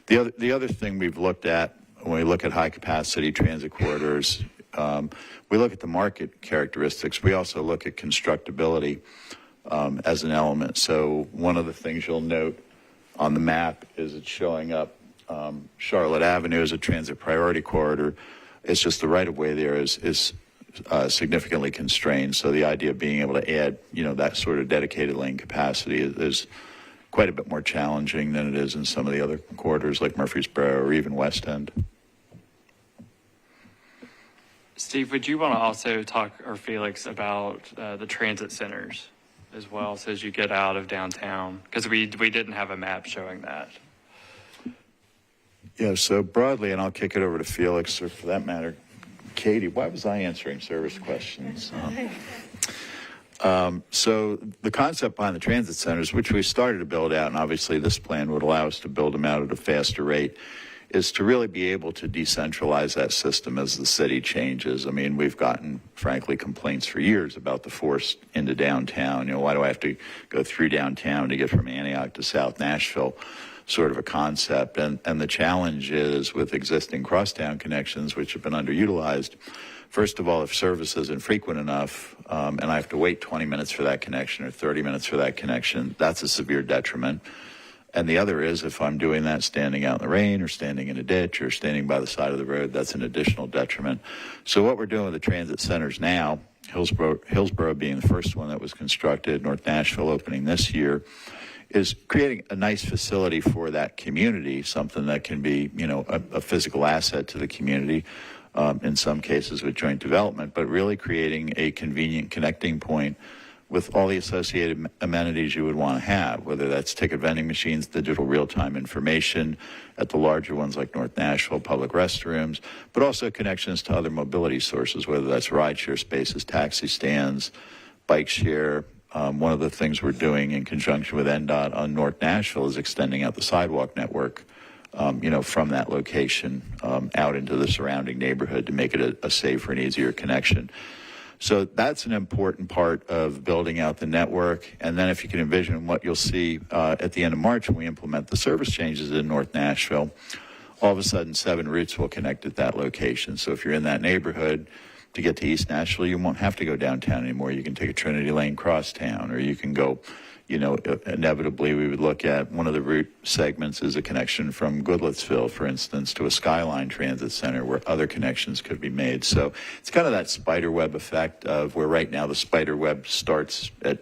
The other thing we've looked at when we look at high capacity transit corridors, we look at the market characteristics. We also look at constructability as an element. So one of the things you'll note on the map is it's showing up Charlotte Avenue as a transit priority corridor. It's just the right of way there is significantly constrained. So the idea of being able to add, that sort of dedicated lane capacity quite a bit more challenging than it is in some of the other corridors like Murfreesboro or even West End. Steve, would you want to also talk, or Felix, about the transit centers as well, so as you get out of downtown? Because we didn't have a map showing that. Yeah, so broadly, and I'll kick it over to Felix, or for that matter, Katie, why was I answering service questions? So the concept behind the transit centers, which we started to build out, and obviously this plan would allow us to build them out at a faster rate, is to really be able to decentralize that system as the city changes. I mean, we've gotten, frankly, complaints for years about the force into downtown. You know, why do I have to go through downtown to get from Antioch to South Nashville? Sort of a concept. And the challenge is with existing crosstown connections, which have been underutilized. First of all, if service isn't frequent enough, and I have to wait 20 minutes for that connection or 30 minutes for that connection, that's a severe detriment. And the other is if I'm doing that standing out in the rain or standing in a ditch or standing by the side of the road, that's an additional detriment. So what we're doing with the transit centers now, Hillsborough being the first one that was constructed, North Nashville opening this year, is creating a nice facility for that community, something that can be, you know, a physical asset to the community, in some cases with joint development, but really creating a convenient connecting point with all the associated amenities you would want to have, whether that's ticket vending machines, digital real-time information at the larger ones like North Nashville, public restrooms, but also connections to other mobility sources, whether that's rideshare spaces, taxi stands, bike share. One of the things we're doing in conjunction with NDOT on North Nashville is extending out the sidewalk network, you know, from that location out into the surrounding neighborhood to make it a safer and easier connection. So that's an important part of building out the network. And then if you can envision what you'll see at the end of March when we implement the service changes in North Nashville, all of a sudden 7 routes will connect at that location. So if you're in that neighborhood, to get to East Nashville, you won't have to go downtown anymore. You can take a Trinity Lane crosstown, or you can go, you know, inevitably we would look at one of the route segments is a connection from Goodlettsville, for instance, to a Skyline Transit Center where other connections could be made. So it's kind of that spider web effect of where right now the spider web starts at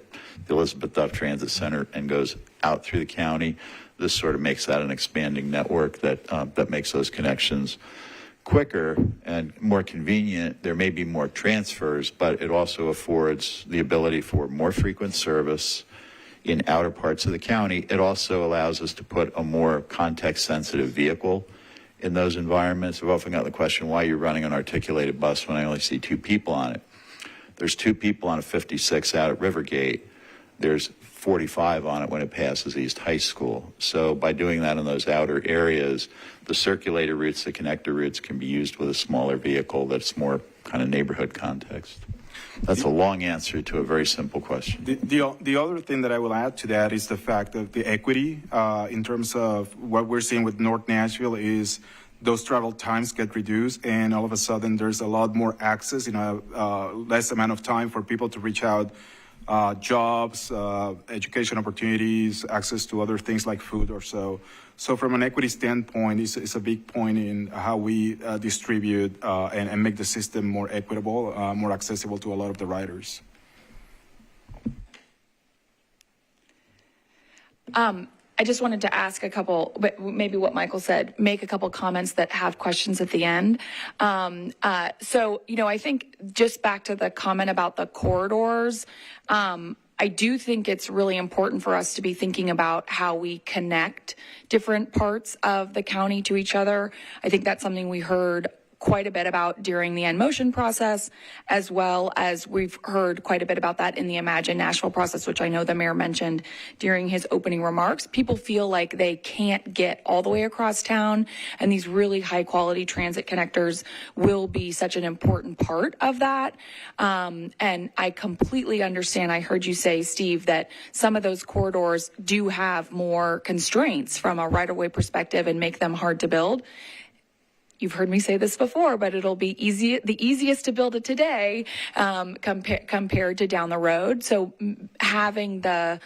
the Elizabeth Duff Transit Center and goes out through the county. This sort of makes that an expanding network that makes those connections quicker and more convenient. There may be more transfers, but it also affords the ability for more frequent service in outer parts of the county. It also allows us to put a more context-sensitive vehicle in those environments. I've often got the question, why you're running an articulated bus when I only see 2 people on it? There's 2 people on a 56 out at Rivergate. There's 45 on it when it passes East High School. So by doing that in those outer areas, the circulator routes, the connector routes can be used with a smaller vehicle that's more kind of neighborhood context. That's a long answer to a very simple question. The other thing that I will add to that is the fact of the equity in terms of what we're seeing with North Nashville is those travel times get reduced, and all of a sudden there's a lot more access in a less amount of time for people to reach out. Jobs, education opportunities, access to other things like food or so. So from an equity standpoint, it's a big point in how we distribute and make the system more equitable, more accessible to a lot of the riders. I just wanted to ask a couple, maybe what Michael said, make a couple comments that have questions at the end. So, you know, I think just back to the comment about the corridors, I do think it's really important for us to be thinking about how we connect different parts of the county to each other. I think that's something we heard quite a bit about during the N-Motion process, as well as we've heard quite a bit about that in the Imagine Nashville process, which I know the mayor mentioned during his opening remarks. People feel like they can't get all the way across town, and these really high quality transit connectors will be such an important part of that. And I completely understand. I heard you say, Steve, that some of those corridors do have more constraints from a right-of-way perspective and make them hard to build. You've heard me say this before, but it'll be the easiest to build it today compared to down the road. So having the,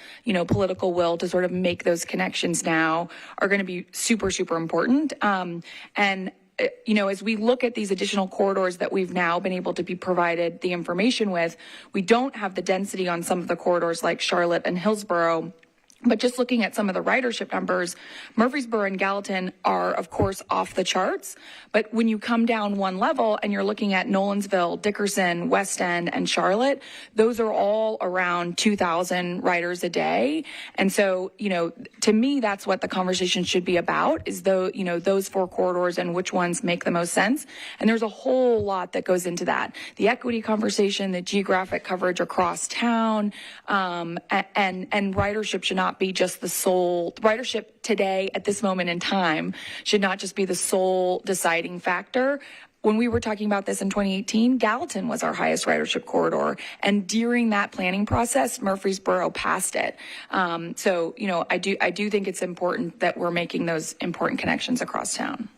political will to sort of make those connections now are going to be super, super important. As we look at these additional corridors that we've now been able to be provided the information with, we don't have the density on some of the corridors like Charlotte and Hillsborough, But just looking at some of the ridership numbers, Murfreesboro and Gallatin are, of course, off the charts. But when you come down one level and you're looking at Nolensville, Dickerson, West End, and Charlotte, those are all around 2,000 riders a day. And so, to me, that's what the conversation should be about, is those 4 corridors and which ones make the most sense. And there's a whole lot that goes into that. The equity conversation, the geographic coverage across town, and ridership should not be just the sole ridership today at this moment in time should not just be the sole deciding factor. When we were talking about this in 2018, Gallatin was our highest ridership corridor, and during that planning process, Murfreesboro passed it. So I do think it's important that we're making those important connections across town.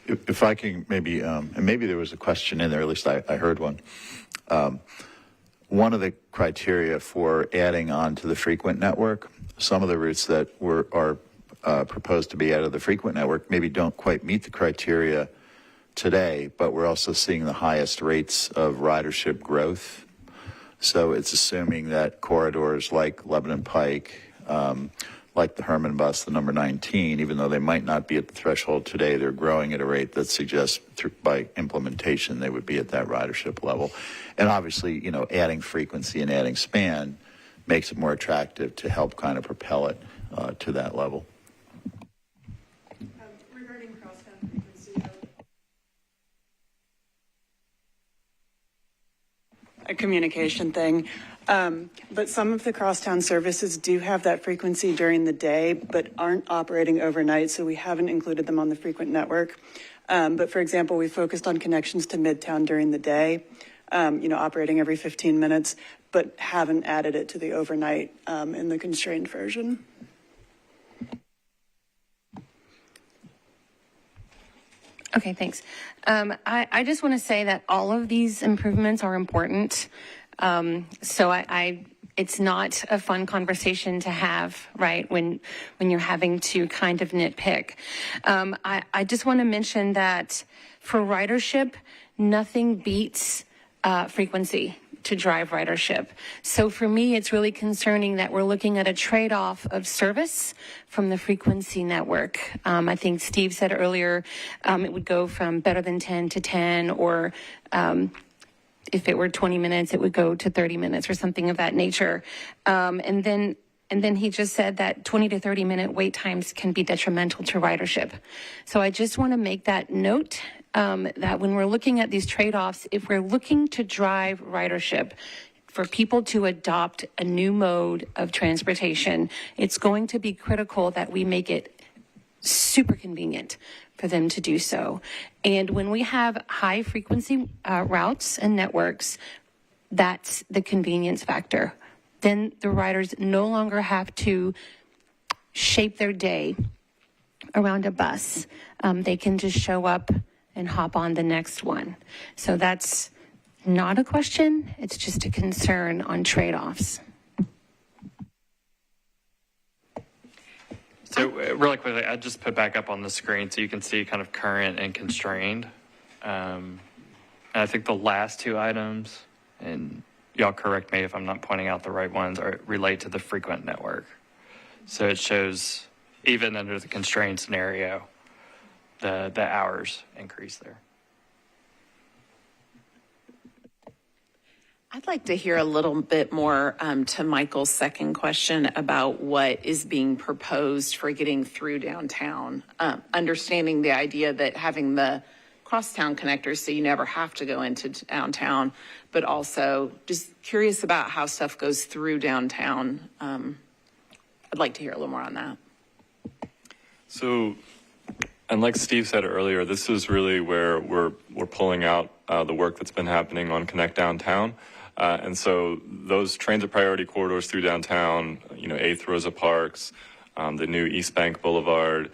If I can maybe, and maybe there was a question in there, at least I heard one. One of the criteria for adding on to the frequent network, some of the routes that are proposed to be out of the frequent network maybe don't quite meet the criteria today, but we're also seeing the highest rates of ridership growth. So it's assuming that corridors like Lebanon Pike, like the Herman bus, the number 19, even though they might not be at the threshold today, they're growing at a rate that suggests by implementation they would be at that ridership level. And obviously, adding frequency and adding span makes it more attractive to help kind of propel it to that level. Regarding crosstown frequency, a communication thing. But some of the crosstown services do have that frequency during the day, but aren't operating overnight, so we haven't included them on the frequent network. But for example, we focused on connections to Midtown during the day, operating every 15 minutes, but haven't added it to the overnight in the constrained version. Okay, thanks. I just want to say that all of these improvements are important. So it's not a fun conversation to have, right, when you're having to kind of nitpick. I just want to mention that for ridership, nothing beats frequency to drive ridership. So for me, it's really concerning that we're looking at a trade-off of service from the frequency network. I think Steve said earlier it would go from better than 10 to 10, or if it were 20 minutes, it would go to 30 minutes or something of that nature. And then he just said that 20 to 30 minute wait times can be detrimental to ridership. So I just want to make that note that when we're looking at these trade-offs, if we're looking to drive ridership, for people to adopt a new mode of transportation, it's going to be critical that we make it super convenient for them to do so. And when we have high frequency routes and networks, that's the convenience factor. Then the riders no longer have to shape their day around a bus. They can just show up and hop on the next one. So that's not a question, it's just a concern on trade-offs. So really quickly, I just put back up on the screen so you can see kind of current and constrained. And I think the last 2 items, and y'all correct me if I'm not pointing out the right ones, are relate to the frequent network. So it shows even under the constrained scenario, the hours increase there. I'd like to hear a little bit more to Michael's second question about what is being proposed for getting through downtown. Understanding the idea that having the crosstown connectors so you never have to go into downtown, but also just curious about how stuff goes through downtown. I'd like to hear a little more on that. So, and like Steve said earlier, this is really where we're pulling out the work that's been happening on Connect Downtown. And so those transit priority corridors through downtown, 8th Rosa Parks, the new East Bank Boulevard,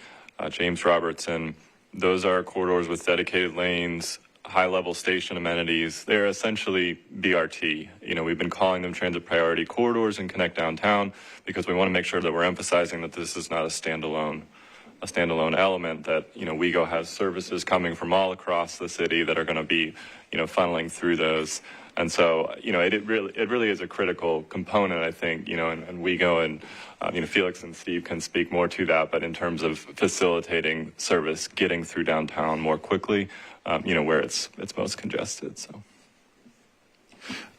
James Robertson, those are corridors with dedicated lanes, high-level station amenities. They're essentially BRT. We've been calling them transit priority corridors and Connect Downtown because we want to make sure that we're emphasizing that this is not a standalone a standalone element that, WeGo has services coming from all across the city that are going to be, funneling through those. And so, it really is a critical component, I think, and WeGo and, Felix and Steve can speak more to that, but in terms of facilitating service, getting through downtown more quickly, where it's most congested, so.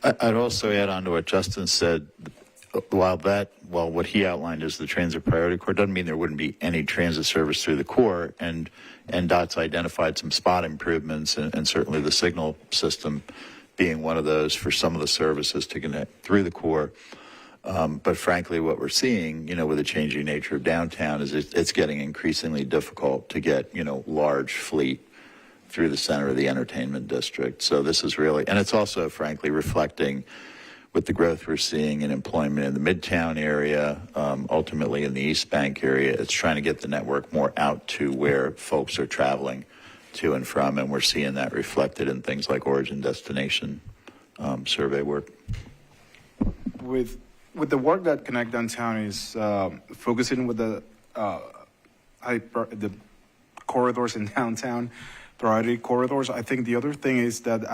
I'd also add on to what Justin said. While what he outlined is the transit priority core, doesn't mean there wouldn't be any transit service through the core, and DOT's identified some spot improvements, and certainly the signal system being one of those for some of the services to connect through the core. But frankly, what we're seeing, with the changing nature of downtown is it's getting increasingly difficult to get, large fleet through the center of the entertainment district. So this is really, and it's also frankly reflecting with the growth we're seeing in employment in the Midtown area, ultimately in the East Bank area. It's trying to get the network more out to where folks are traveling to and from, and we're seeing that reflected in things like origin destination survey work. With the work that Connect Downtown is focusing with the corridors in downtown, priority corridors, I think the other thing is that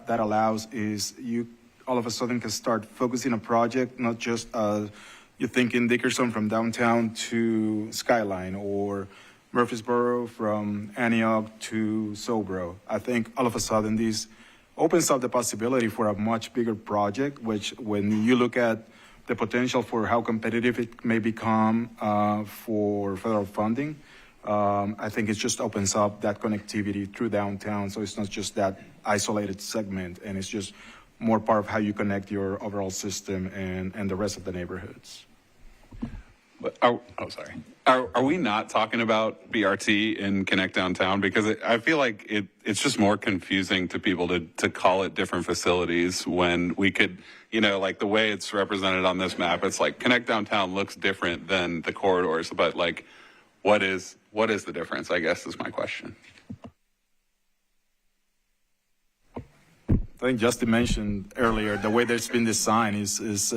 allows is you all of a sudden can start focusing a project, not just you're thinking Dickerson from downtown to Skyline or Murfreesboro from Antioch to Sobro. I think all of a sudden this opens up the possibility for a much bigger project, which when you look at the potential for how competitive it may become for federal funding, I think it just opens up that connectivity through downtown. So it's not just that isolated segment, and it's just more part of how you connect your overall system and the rest of the neighborhoods. Are we not talking about BRT in Connect Downtown? Because I feel like it's just more confusing to people to call it different facilities when we could, like the way it's represented on this map, it's like Connect Downtown looks different than the corridors, but like what is the difference, I guess is my question. I think Justin mentioned earlier, the way that it's been designed is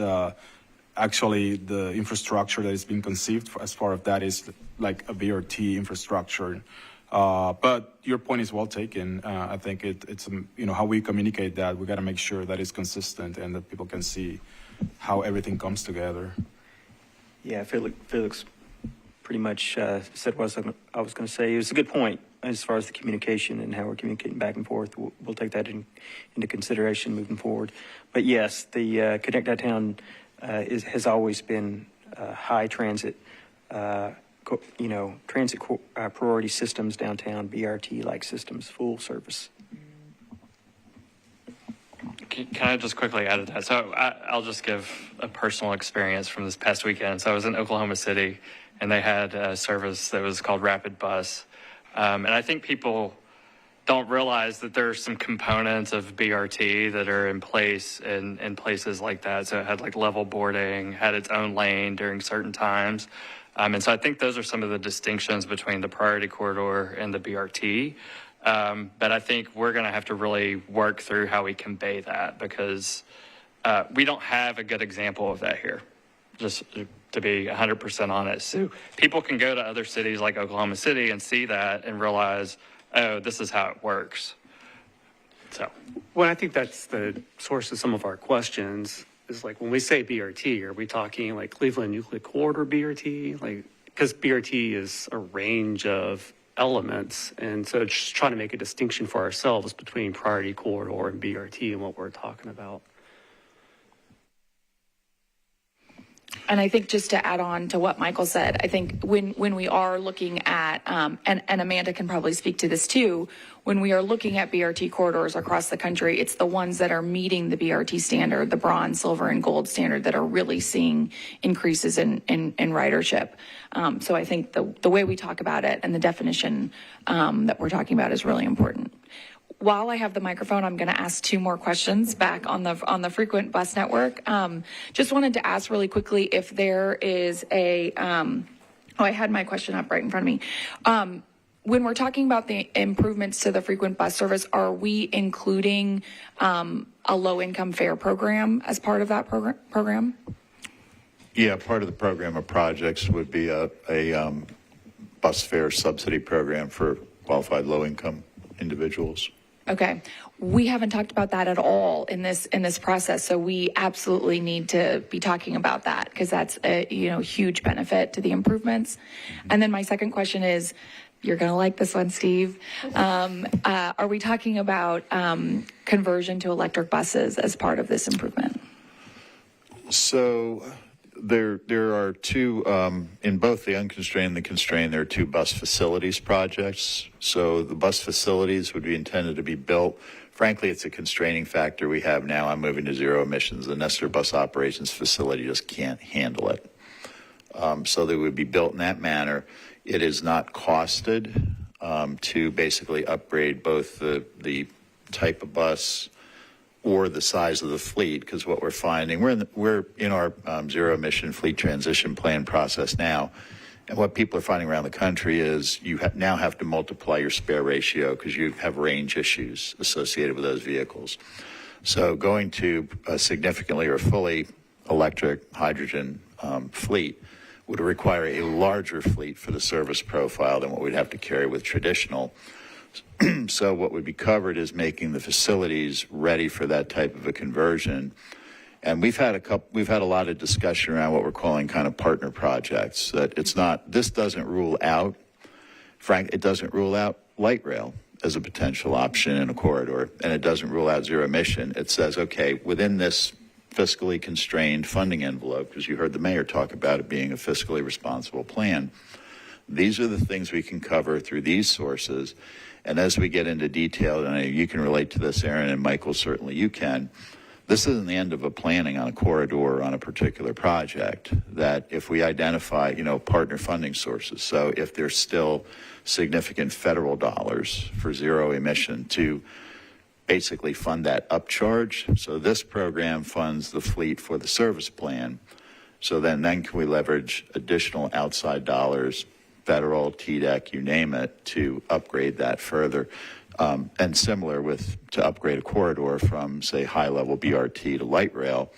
actually the infrastructure that is being conceived as part of that is like a BRT infrastructure. But your point is well taken. I think it's how we communicate that. We got to make sure that it's consistent and that people can see how everything comes together. Yeah, Felix pretty much said what I was going to say. It was a good point as far as the communication and how we're communicating back and forth. We'll take that into consideration moving forward. But yes, the Connect Downtown has always been high transit, transit priority systems downtown, BRT-like systems, full service. Can I just quickly add to that? So I'll just give a personal experience from this past weekend. So I was in Oklahoma City, and they had a service that was called Rapid Bus. And I think people don't realize that there are some components of BRT that are in place in places like that. So it had like level boarding, had its own lane during certain times. And so I think those are some of the distinctions between the priority corridor and the BRT. But I think we're going to have to really work through how we convey that, because we don't have a good example of that here, just to be 100% honest. So people can go to other cities like Oklahoma City and see that and realize, oh, this is how it works. So, well, I think that's the source of some of our questions is like when we say BRT, are we talking like Cleveland Euclid Corridor BRT? Like, because BRT is a range of elements, and so just trying to make a distinction for ourselves between priority corridor and BRT and what we're talking about. And I think just to add on to what Michael said, I think when we are looking at, and Amanda can probably speak to this too, when we are looking at BRT corridors across the country, it's the ones that are meeting the BRT standard, the bronze, silver, and gold standard, that are really seeing increases in ridership. So I think the way we talk about it and the definition that we're talking about is really important. While I have the microphone, I'm going to ask two more questions back on the frequent bus network. Just wanted to ask really quickly if there is a, I had my question up right in front of me. When we're talking about the improvements to the frequent bus service, are we including a low-income fare program as part of that program? Yeah, part of the program of projects would be a bus fare subsidy program for qualified low-income individuals. Okay. We haven't talked about that at all in this process, so we absolutely need to be talking about that because that's a huge benefit to the improvements. And then my second question is, you're going to like this one, Steve. Are we talking about conversion to electric buses as part of this improvement? So there are two, in both the unconstrained and the constrained, there are two bus facilities projects. So the bus facilities would be intended to be built. Frankly, it's a constraining factor we have now. I'm moving to zero emissions. The Nestor bus operations facility just can't handle it. So they would be built in that manner. It is not costed to basically upgrade both the type of bus or the size of the fleet, because what we're finding, we're in our zero emission fleet transition plan process now, and what people are finding around the country is you now have to multiply your spare ratio because you have range issues associated with those vehicles. So going to a significantly or fully electric hydrogen fleet would require a larger fleet for the service profile than what we'd have to carry with traditional. So what would be covered is making the facilities ready for that type of a conversion. And we've had a lot of discussion around what we're calling kind of partner projects. That this doesn't rule out, it doesn't rule out light rail as a potential option in a corridor, and it doesn't rule out zero emission. It says, okay, within this fiscally constrained funding envelope, because you heard the mayor talk about it being a fiscally responsible plan, these are the things we can cover through these sources. And as we get into detail, and you can relate to this, Aaron, and Michael, certainly you can, this isn't the end of a planning on a corridor or on a particular project, that if we identify, partner funding sources, so if there's still significant federal dollars for zero emission to basically fund that upcharge. So this program funds the fleet for the service plan. So then can we leverage additional outside dollars, federal, TDEC, you name it, to upgrade that further. And similar to upgrade a corridor from, say, high-level BRT to light rail,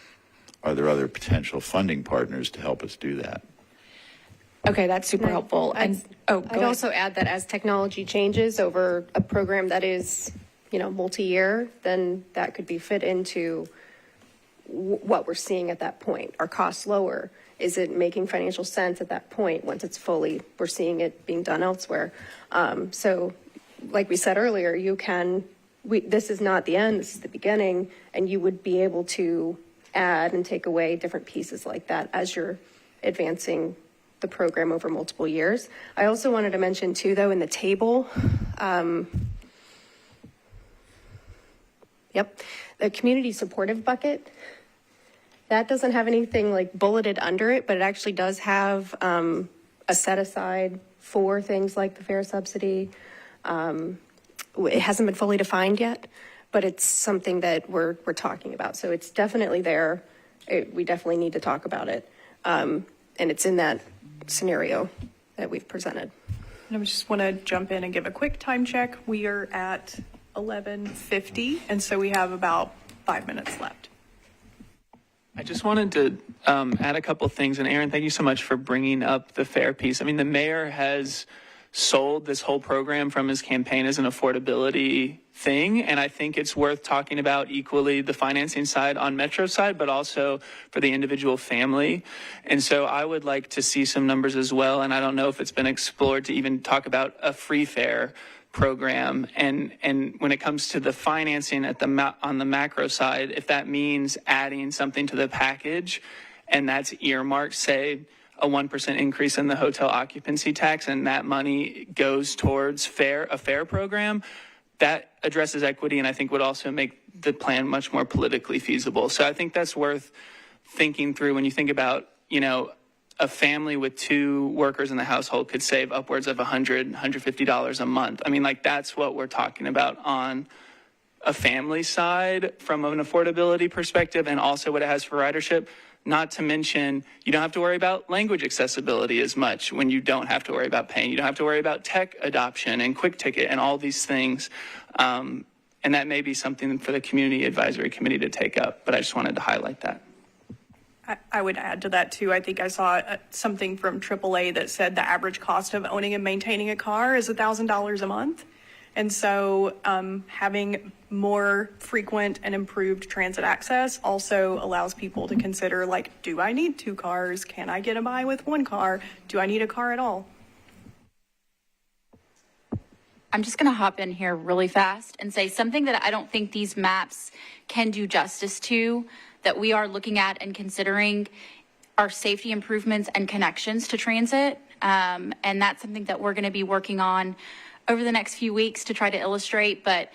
are there other potential funding partners to help us do that? Okay, that's super helpful. I'd also add that as technology changes over a program that is, multi-year, then that could be fit into what we're seeing at that point. Are costs lower? Is it making financial sense at that point once it's fully, we're seeing it being done elsewhere? So like we said earlier, this is not the end, this is the beginning, and you would be able to add and take away different pieces like that as you're advancing the program over multiple years. I also wanted to mention too, though, in the table, the community supportive bucket, that doesn't have anything like bulleted under it, but it actually does have a set aside for things like the fare subsidy. It hasn't been fully defined yet, but it's something that we're talking about. So it's definitely there. We definitely need to talk about it. And it's in that scenario that we've presented. And I just want to jump in and give a quick time check. We are at 11:50, and so we have about 5 minutes left. I just wanted to add a couple things. And Aaron, thank you so much for bringing up the fare piece. I mean, the mayor has sold this whole program from his campaign as an affordability thing. And I think it's worth talking about equally the financing side on Metro's side, but also for the individual family. And so I would like to see some numbers as well. And I don't know if it's been explored to even talk about a free fare program. And when it comes to the financing on the macro side, if that means adding something to the package and that's earmarked, say, a 1% increase in the hotel occupancy tax, and that money goes towards a fare program, that addresses equity and I think would also make the plan much more politically feasible. So I think that's worth thinking through when you think about, a family with 2 workers in the household could save upwards of $100, $150 a month. I mean, that's what we're talking about on a family side from an affordability perspective, and also what it has for ridership. Not to mention, you don't have to worry about language accessibility as much when you don't have to worry about paying. You don't have to worry about tech adoption and quick ticket and all these things. And that may be something for the Community Advisory Committee to take up, but I just wanted to highlight that. I would add to that too. I think I saw something from AAA that said the average cost of owning and maintaining a car is $1,000 a month. And so having more frequent and improved transit access also allows people to consider, like, do I need 2 cars? Can I get by with 1 car? Do I need a car at all? I'm just going to hop in here really fast and say something that I don't think these maps can do justice to, that we are looking at and considering are safety improvements and connections to transit. And that's something that we're going to be working on over the next few weeks to try to illustrate. But,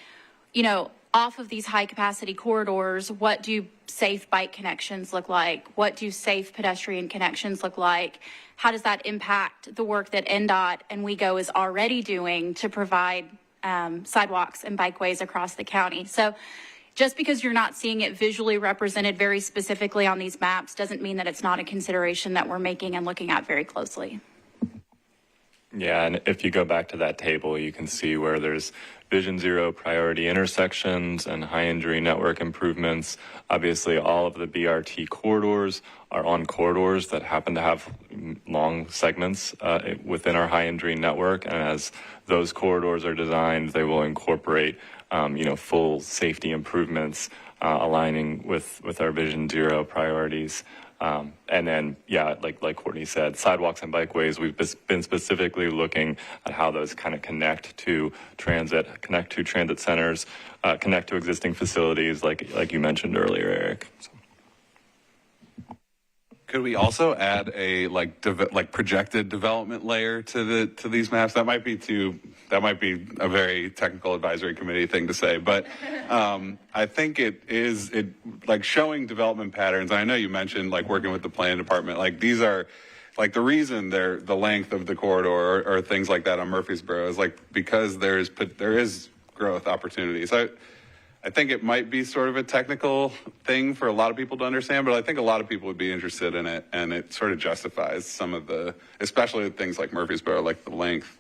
you know, off of these high capacity corridors, what do safe bike connections look like? What do safe pedestrian connections look like? How does that impact the work that NDOT and WeGo is already doing to provide sidewalks and bikeways across the county? So just because you're not seeing it visually represented very specifically on these maps doesn't mean that it's not a consideration that we're making and looking at very closely. Yeah, and if you go back to that table, you can see where there's Vision Zero priority intersections and high injury network improvements. Obviously, all of the BRT corridors are on corridors that happen to have long segments within our high injury network. And as those corridors are designed, they will incorporate full safety improvements aligning with our Vision Zero priorities. And then, yeah, like Courtney said, sidewalks and bikeways, we've been specifically looking at how those kind of connect to transit, connect to transit centers, connect to existing facilities, like you mentioned earlier, Eric. So. Could we also add a projected development layer to these maps? That might be a very technical advisory committee thing to say, but I think it showing development patterns. I know you mentioned working with the planning department. These are the reason the length of the corridor or things like that on Murfreesboro is because there is growth opportunities. I think it might be sort of a technical thing for a lot of people to understand, but I think a lot of people would be interested in it, and it sort of justifies some of especially things like Murfreesboro, like the length.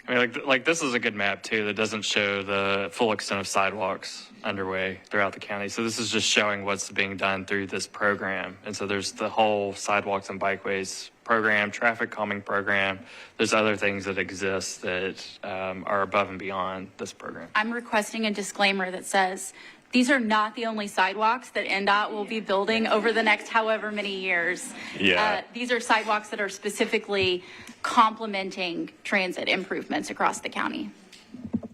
I mean, like this is a good map too that doesn't show the full extent of sidewalks underway throughout the county. So this is just showing what's being done through this program. And so there's the whole sidewalks and bikeways program, traffic calming program. There's other things that exist that are above and beyond this program. I'm requesting a disclaimer that says these are not the only sidewalks that NDOT will be building over the next however many years. Yeah. These are sidewalks that are specifically complementing transit improvements across the county.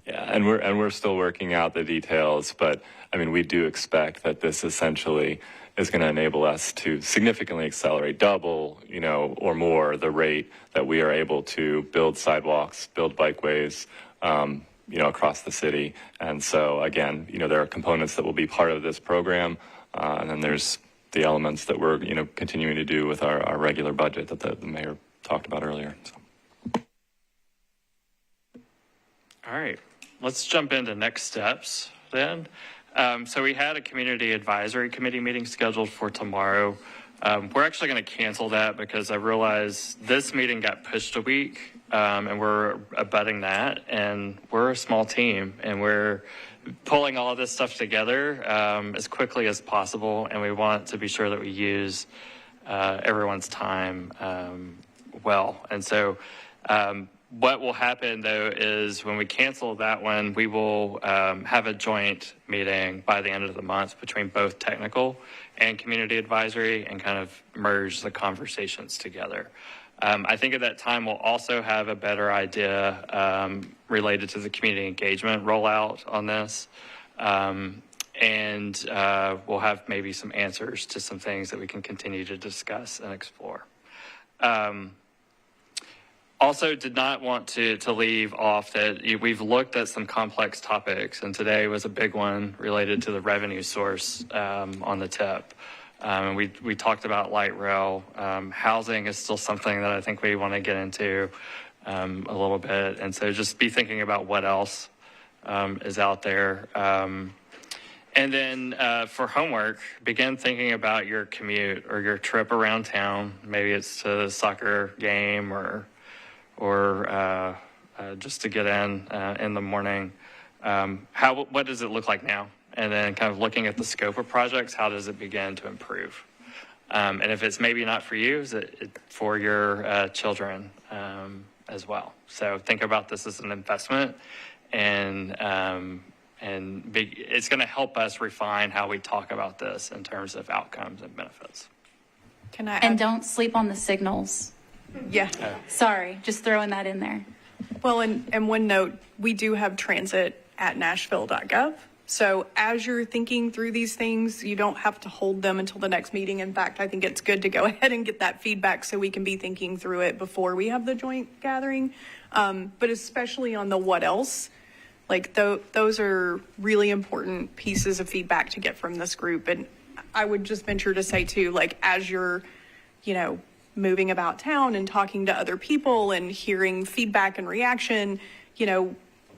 Yeah, and we're still working out the details, but I mean, we do expect that this essentially is going to enable us to significantly accelerate, double, or more the rate that we are able to build sidewalks, build bikeways, across the city. And so again, there are components that will be part of this program, and then there's the elements that we're, continuing to do with our regular budget that the mayor talked about earlier. So. All right, let's jump into next steps then. So we had a community advisory committee meeting scheduled for tomorrow. We're actually going to cancel that because I realized this meeting got pushed a week, and we're abutting that. And we're a small team, and we're pulling all of this stuff together as quickly as possible. And we want to be sure that we use everyone's time well. And so what will happen, though, is when we cancel that one, we will have a joint meeting by the end of the month between both technical and community advisory and kind of merge the conversations together. I think at that time we'll also have a better idea related to the community engagement rollout on this. And we'll have maybe some answers to some things that we can continue to discuss and explore. Also did not want to leave off that we've looked at some complex topics, and today was a big one related to the revenue source on the tip. And we talked about light rail. Housing is still something that I think we want to get into a little bit. And so just be thinking about what else is out there. And then for homework, begin thinking about your commute or your trip around town. Maybe it's to the soccer game or just to get in the morning. What does it look like now? And then kind of looking at the scope of projects, how does it begin to improve? And if it's maybe not for you, is it for your children as well? So think about this as an investment, and it's going to help us refine how we talk about this in terms of outcomes and benefits. Can I? And don't sleep on the signals. Yeah. Sorry, just throwing that in there. Well, and one note, we do have transit at nashville.gov. So as you're thinking through these things, you don't have to hold them until the next meeting. In fact, I think it's good to go ahead and get that feedback so we can be thinking through it before we have the joint gathering. But especially on the what else, like those are really important pieces of feedback to get from this group. And I would just venture to say too, like as you're, moving about town and talking to other people and hearing feedback and reaction,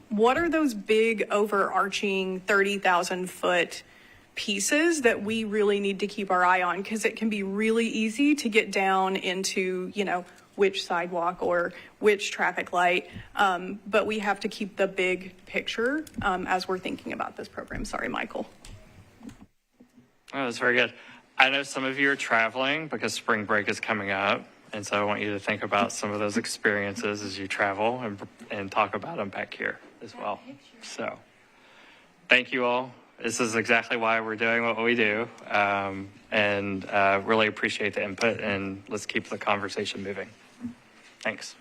what are those big overarching 30,000 foot pieces that we really need to keep our eye on? Because it can be really easy to get down into, which sidewalk or which traffic light. But we have to keep the big picture as we're thinking about this program. Sorry, Michael. Oh, that's very good. I know some of you are traveling because spring break is coming up. And so I want you to think about some of those experiences as you travel and talk about them back here as well. So thank you all. This is exactly why we're doing what we do. And really appreciate the input, and let's keep the conversation moving. Thanks.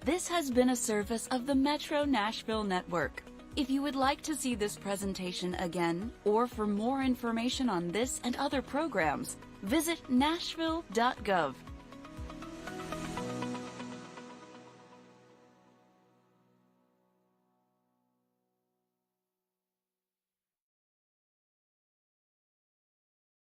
This has been a service of the Metro Nashville Network. If you would like to see this presentation again, or for more information on this and other programs, visit nashville.gov.